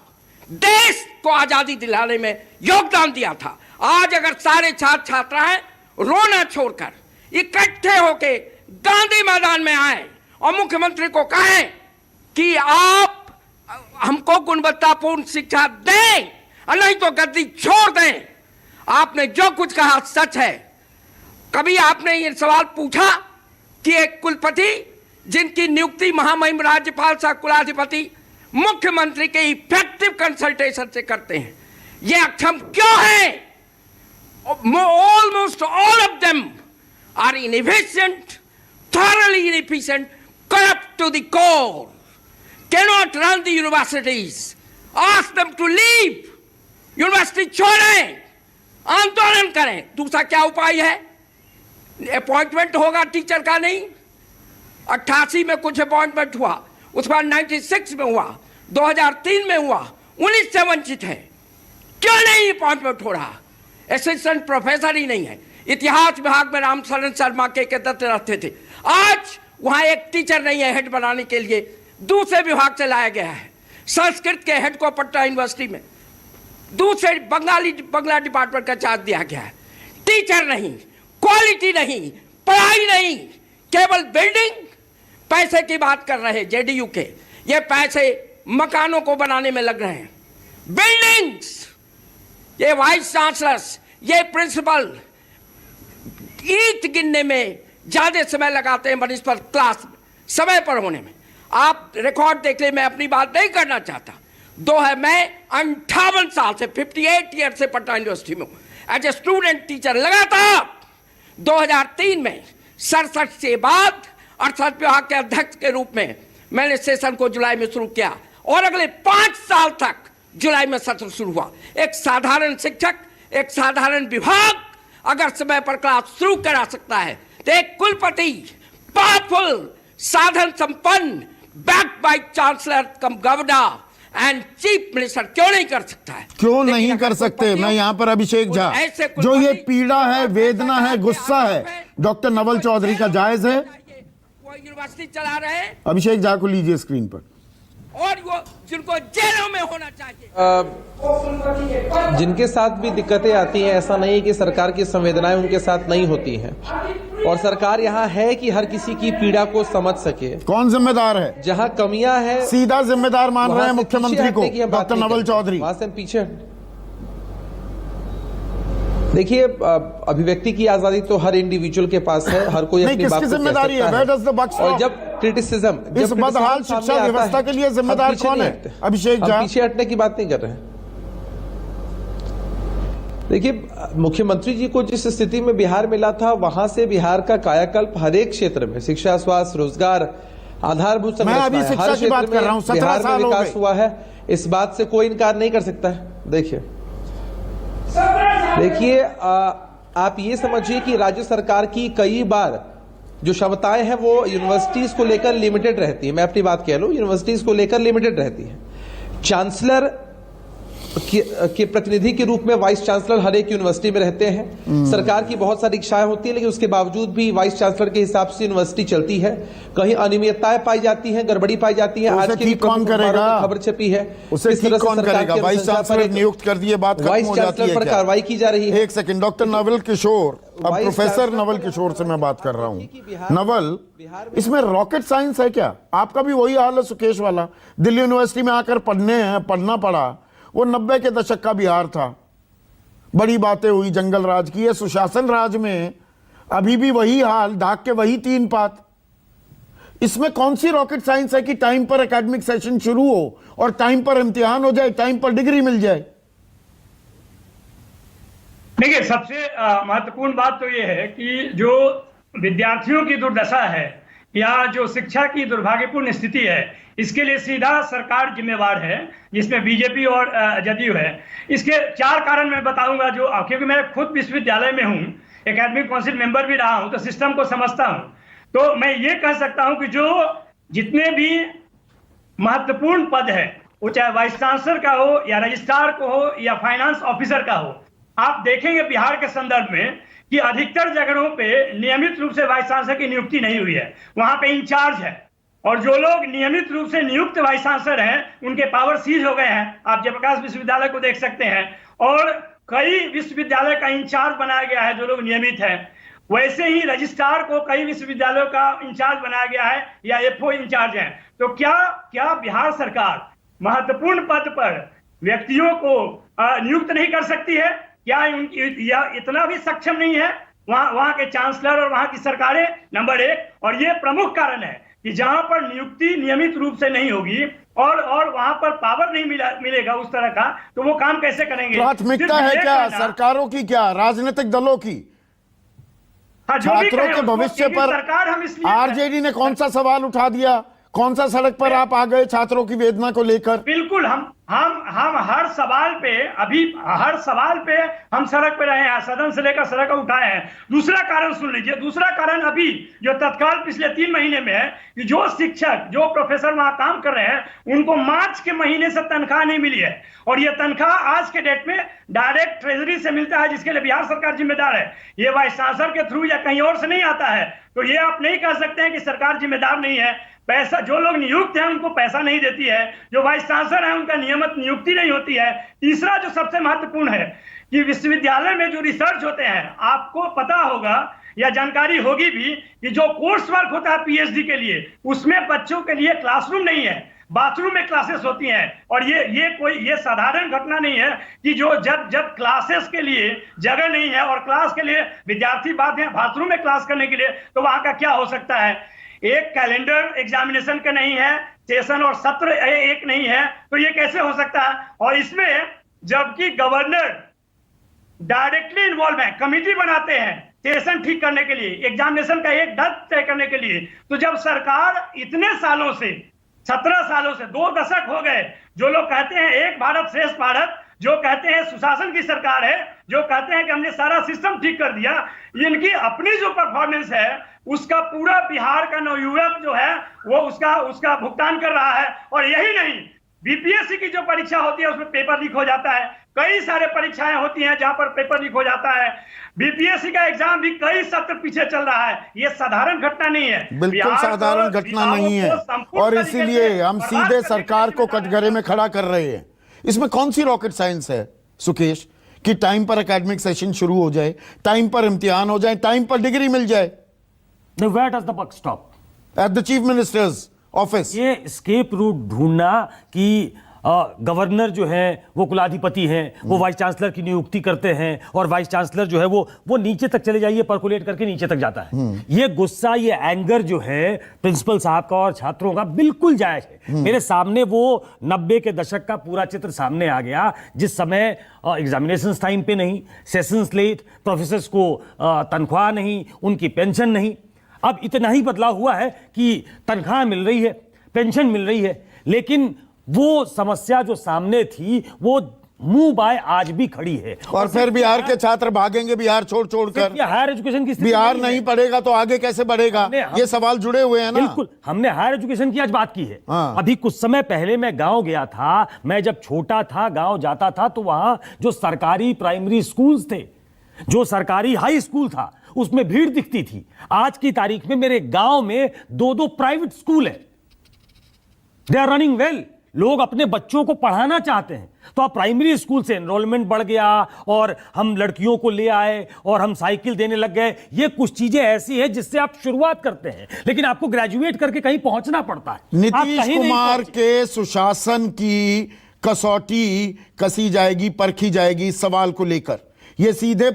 देश को आजादी दिलाने में योगदान दिया था। आज अगर सारे छात्र छात्राएं रोना छोड़कर इकट्ठे होके गांधी मैदान में आए और मुख्यमंत्री को कहें कि आप हमको गुणवत्तापूर्ण शिक्षा दें, नहीं तो गद्दी छोड़ दें। आपने जो कुछ कहा सच है। कभी आपने ये सवाल पूछा कि एक कुलपति जिनकी नियुक्ति महामहिम राज्यपाल सह कुलाधिपति मुख्यमंत्री के इफेक्टिव कंसल्टेशन से करते हैं, ये अक्षम क्यों है? Almost all of them are inefficient, thoroughly inefficient, corrupt to the core, cannot run the universities. Ask them to leave. University छोड़ें, आंदोलन करें। दूसरा क्या उपाय है? अपॉइंटमेंट होगा टीचर का नहीं। 88 में कुछ अपॉइंटमेंट हुआ, उसके बाद 96 में हुआ, 2003 में हुआ, 19 से वंचित है। क्यों नहीं अपॉइंटमेंट हो रहा? असिस्टेंट प्रोफेसर ही नहीं है। इतिहास विभाग में रामशरण शर्मा के दत्त रहते थे, आज वहां एक टीचर नहीं है हेड बनाने के लिए, दूसरे विभाग से लाया गया है। संस्कृत के हेड को पटना यूनिवर्सिटी में दूसरे बंगला डिपार्टमेंट का चार्ज दिया गया है। टीचर नहीं, क्वालिटी नहीं, पढ़ाई नहीं, केवल बिल्डिंग। पैसे की बात कर रहे हैं जेडीयू के, ये पैसे मकानों को बनाने में लग रहे हैं। बिल्डिंग्स, ये वाइस चांसलर्स, ये प्रिंसिपल ईंट गिनने में ज्यादा समय लगाते हैं म्युनिसिपल क्लास समय पर होने में। आप रिकॉर्ड देख ले, मैं अपनी बात नहीं करना चाहता। मैं 58 साल से 58 ईयर से पटना यूनिवर्सिटी में हूं एज ए स्टूडेंट टीचर। लगातार 2003 में 67 से बाद अर्थशास्त्र विभाग के अध्यक्ष के रूप में मैंने सेशन को जुलाई में शुरू किया और अगले 5 साल तक जुलाई में सत्र शुरू हुआ। एक साधारण शिक्षक, एक साधारण विभाग अगर समय पर क्लास शुरू करा सकता है तो एक कुलपति पावरफुल, साधन संपन्न, backed by chancellor come governor and chief minister क्यों नहीं कर सकता है? क्यों नहीं कर सकते? मैं यहां पर अभिषेक झा, जो ये पीड़ा है, वेदना है, गुस्सा है, डॉक्टर नवल चौधरी का जायज है। वो यूनिवर्सिटी चला रहे हैं। अभिषेक झा को लीजिए स्क्रीन पर। और वो जिनको जेलों में होना चाहिए, जिनके साथ भी दिक्कतें आती हैं, ऐसा नहीं है कि सरकार की संवेदनाएं उनके साथ नहीं होती हैं, और सरकार यहाँ है कि हर किसी की पीड़ा को समझ सके। कौन जिम्मेदार है? जहां कमियां हैं सीधा जिम्मेदार मान रहे हैं मुख्यमंत्री को डॉक्टर नवल चौधरी। वहां से पीछे देखिए, अभिव्यक्ति की आजादी तो हर इंडिविजुअल के पास है, हर कोई अपनी बात को कह सकता है। और जब क्रिटिसिज्म, इस बदहाल शिक्षा व्यवस्था के लिए जिम्मेदार कौन है? अभिषेक झा, पीछे हटने की बात नहीं कर रहे हैं। देखिए, मुख्यमंत्री जी को जिस स्थिति में बिहार मिला था, वहां से बिहार का कायाकल्प हर एक क्षेत्र में, शिक्षा, स्वास्थ्य, रोजगार, आधारभूत संरचना, हर क्षेत्र में बिहार में विकास हुआ है। इस बात से कोई इनकार नहीं कर सकता है। देखिए, आप ये समझिए कि राज्य सरकार की कई बार जो क्षमताएं हैं वो यूनिवर्सिटीज को लेकर लिमिटेड रहती है। मैं अपनी बात कह लूं, यूनिवर्सिटीज को लेकर लिमिटेड रहती है। चांसलर के प्रतिनिधि के रूप में वाइस चांसलर हर एक यूनिवर्सिटी में रहते हैं। सरकार की बहुत सारी इच्छाएं होती है, लेकिन उसके बावजूद भी वाइस चांसलर के हिसाब से यूनिवर्सिटी चलती है। कहीं अनियमितताएं पाई जाती हैं, गड़बड़ी पाई जाती है। आज की कौन करेगा? खबर छपी है, उसे ठीक कौन करेगा? वाइस चांसलर नियुक्त कर दिए, बात खत्म हो जाती है। पर कार्रवाई की जा रही है। एक सेकंड, डॉक्टर नवल किशोर, अब प्रोफेसर नवल किशोर से मैं बात कर रहा हूं। नवल, इसमें रॉकेट साइंस है क्या? आपका भी वही हाल है सुकेश वाला। दिल्ली यूनिवर्सिटी में आकर पढ़ना पड़ा। वो 90 के दशक का बिहार था। बड़ी बातें हुई जंगल राज की। है सुशासन राज में अभी भी वही हाल, ढाक के वही 3 पात। इसमें कौन सी रॉकेट साइंस है कि टाइम पर एकेडमिक सेशन शुरू हो और टाइम पर इम्तिहान हो जाए, टाइम पर डिग्री मिल जाए? देखिए, सबसे महत्वपूर्ण बात तो यह है कि जो विद्यार्थियों की दुर्दशा है या जो शिक्षा की दुर्भाग्यपूर्ण स्थिति है, इसके लिए सीधा सरकार जिम्मेवार है, जिसमें बीजेपी और जदयू है। इसके 4 कारण मैं बताऊंगा, जो क्योंकि मैं खुद विश्वविद्यालय में हूं, एकेडमिक काउंसिल मेंबर भी रहा हूं, तो सिस्टम को समझता हूं। तो मैं ये कह सकता हूं कि जो जितने भी महत्वपूर्ण पद है, वो चाहे वाइस चांसलर का हो या रजिस्ट्रार को हो या फाइनेंस ऑफिसर का हो, आप देखेंगे बिहार के संदर्भ में कि अधिकतर जगहों पे नियमित रूप से वाइस चांसलर की नियुक्ति नहीं हुई है। वहां पे इंचार्ज है, और जो लोग नियमित रूप से नियुक्त वाइस चांसलर हैं उनके पावर सीज हो गए हैं। आप जयप्रकाश विश्वविद्यालय को देख सकते हैं, और कई विश्वविद्यालय का इंचार्ज बनाया गया है जो लोग नियमित हैं। वैसे ही रजिस्ट्रार को कई विश्वविद्यालयों का इंचार्ज बनाया गया है या एफओ इंचार्ज है। तो क्या बिहार सरकार महत्वपूर्ण पद पर व्यक्तियों को नियुक्त नहीं कर सकती है? क्या इतना भी सक्षम नहीं है वहां के चांसलर और वहां की सरकारें? नंबर 1। और ये प्रमुख कारण है कि जहां पर नियुक्ति नियमित रूप से नहीं होगी और वहां पर पावर नहीं मिलेगा उस तरह का, तो वो काम कैसे करेंगे? प्राथमिकता है क्या सरकारों की, क्या राजनीतिक दलों की? छात्रों के भविष्य पर आरजेडी ने कौन सा सवाल उठा दिया? कौन सा सड़क पर आप आ गए छात्रों की वेदना को लेकर? बिल्कुल, हम हर सवाल पे हम सड़क पे रहे हैं, सदन से लेकर सड़क उठाए हैं। दूसरा कारण सुन लीजिए। दूसरा कारण अभी जो तत्काल पिछले 3 महीने में है कि जो शिक्षक, जो प्रोफेसर वहां काम कर रहे हैं, उनको मार्च के महीने से तनख्वाह नहीं मिली है। और ये तनख्वाह आज के डेट में डायरेक्ट ट्रेजरी से मिलता है, जिसके लिए बिहार सरकार जिम्मेदार है। ये वाइस चांसलर के थ्रू या कहीं और से नहीं आता है। तो ये आप नहीं कह सकते हैं कि सरकार जिम्मेदार नहीं है। पैसा, जो लोग नियुक्त हैं उनको पैसा नहीं देती है, जो वाइस चांसलर है उनका नियमित नियुक्ति नहीं होती है। तीसरा जो सबसे महत्वपूर्ण है कि विश्वविद्यालय में जो रिसर्च होते हैं, आपको पता होगा या जानकारी होगी भी कि जो कोर्स वर्क होता है पीएचडी के लिए, उसमें बच्चों के लिए क्लासरूम नहीं है, बाथरूम में क्लासेस होती हैं। और ये साधारण घटना नहीं है कि जो जब क्लासेस के लिए जगह नहीं है और क्लास के लिए विद्यार्थी बाथरूम में क्लास करने के लिए, तो वहां का क्या हो सकता है? एक कैलेंडर एग्जामिनेशन का नहीं है, सेशन और सत्र एक नहीं है, तो ये कैसे हो सकता है? और इसमें जबकि गवर्नर डायरेक्टली इन्वॉल्व है, कमिटी बनाते हैं सेशन ठीक करने के लिए, एग्जामिनेशन का एक दर तय करने के लिए। तो जब सरकार इतने सालों से, 17 सालों से, 2 दशक हो गए, जो लोग कहते हैं एक भारत श्रेष्ठ भारत, जो कहते हैं सुशासन की सरकार है, जो कहते हैं कि हमने सारा सिस्टम ठीक कर दिया, इनकी अपनी जो परफॉर्मेंस है उसका पूरा बिहार का नवयुवक जो है वो उसका भुगतान कर रहा है। और यही नहीं, बीपीएससी की जो परीक्षा होती है उसमें पेपर लीक हो जाता है। कई सारे परीक्षाएं होती हैं जहां पर पेपर लीक हो जाता है। बीपीएससी का एग्जाम भी कई सत्र पीछे चल रहा है। ये साधारण घटना नहीं है, बिल्कुल साधारण घटना नहीं है। और इसीलिए हम सीधे सरकार को कटघरे में खड़ा कर रहे हैं। इसमें कौन सी रॉकेट साइंस है सुकेश कि टाइम पर एकेडमिक सेशन शुरू हो जाए, टाइम पर इम्तिहान हो जाए, टाइम पर डिग्री मिल जाए? Where does the buck stop? At the chief minister's office. ये स्केप रूट ढूंढना कि गवर्नर जो है वो कुलाधिपति हैं, वो वाइस चांसलर की नियुक्ति करते हैं और वाइस चांसलर जो है वो नीचे तक चले जाइए, पर्कुलेट करके नीचे तक जाता है। ये गुस्सा, ये एंगर जो है प्रिंसिपल साहब का और छात्रों का बिल्कुल जायज है। मेरे सामने वो 90 के दशक का पूरा चित्र सामने आ गया, जिस समय एग्जामिनेशन टाइम पे नहीं, सेशंस लेट, प्रोफेसर्स को तनख्वाह नहीं, उनकी पेंशन नहीं। अब इतना ही बदलाव हुआ है कि तनख्वाह मिल रही है, पेंशन मिल रही है, लेकिन वो समस्या जो सामने थी वो मुंह बाय आज भी खड़ी है। और फिर बिहार के छात्र भागेंगे बिहार छोड़ छोड़कर। हायर एजुकेशन की बिहार नहीं पढ़ेगा तो आगे कैसे बढ़ेगा, ये सवाल जुड़े हुए हैं ना। बिल्कुल, हमने हायर एजुकेशन की आज बात की है। हाँ। अभी कुछ समय पहले मैं गांव गया था। मैं जब छोटा था गांव जाता था तो वहां जो सरकारी प्राइमरी स्कूल्स थे, जो सरकारी हाई स्कूल था, उसमें भीड़ दिखती थी। आज की तारीख में मेरे गांव में 2-2 प्राइवेट स्कूल है। They are running well. लोग अपने बच्चों को पढ़ाना चाहते हैं। तो अब प्राइमरी स्कूल से एनरोलमेंट बढ़ गया और हम लड़कियों को ले आए और हम साइकिल देने लग गए। ये कुछ चीजें ऐसी है जिससे आप शुरुआत करते हैं, लेकिन आपको ग्रेजुएट करके कहीं पहुंचना पड़ता है। नीतीश कुमार के सुशासन की कसौटी कसी जाएगी, परखी जाएगी इस सवाल को लेकर। यह सीधे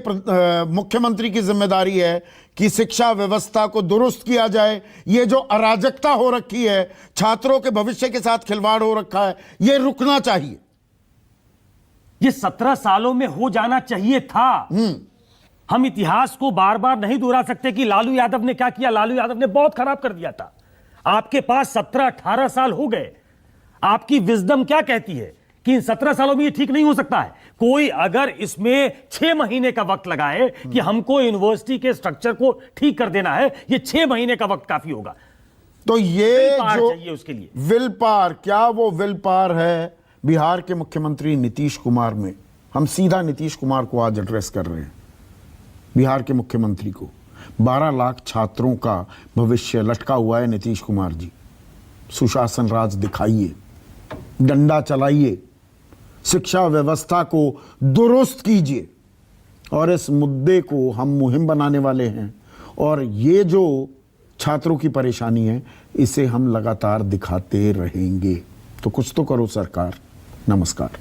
मुख्यमंत्री की जिम्मेदारी है कि शिक्षा व्यवस्था को दुरुस्त किया जाए। ये जो अराजकता हो रखी है, छात्रों के भविष्य के साथ खिलवाड़ हो रखा है, ये रुकना चाहिए। ये 17 सालों में हो जाना चाहिए था। हम इतिहास को बार बार नहीं दोहरा सकते कि लालू यादव ने क्या किया। लालू यादव ने बहुत खराब कर दिया था। आपके पास 17-18 साल हो गए। आपकी विजडम क्या कहती है कि इन 17 सालों में ये ठीक नहीं हो सकता है। कोई अगर इसमें 6 महीने का वक्त लगाए कि हमको यूनिवर्सिटी के स्ट्रक्चर को ठीक कर देना है, ये 6 महीने का वक्त काफी होगा। तो ये जो चाहिए उसके लिए विल पावर, क्या वो विल पावर है बिहार के मुख्यमंत्री नीतीश कुमार में? हम सीधा नीतीश कुमार को आज एड्रेस कर रहे हैं, बिहार के मुख्यमंत्री को। 12 लाख छात्रों का भविष्य लटका हुआ है। नीतीश कुमार जी, सुशासन राज दिखाइए, डंडा चलाइए, शिक्षा व्यवस्था को दुरुस्त कीजिए। और इस मुद्दे को हम मुहिम बनाने वाले हैं। और ये जो छात्रों की परेशानी है, इसे हम लगातार दिखाते रहेंगे। तो कुछ तो करो सरकार। नमस्कार।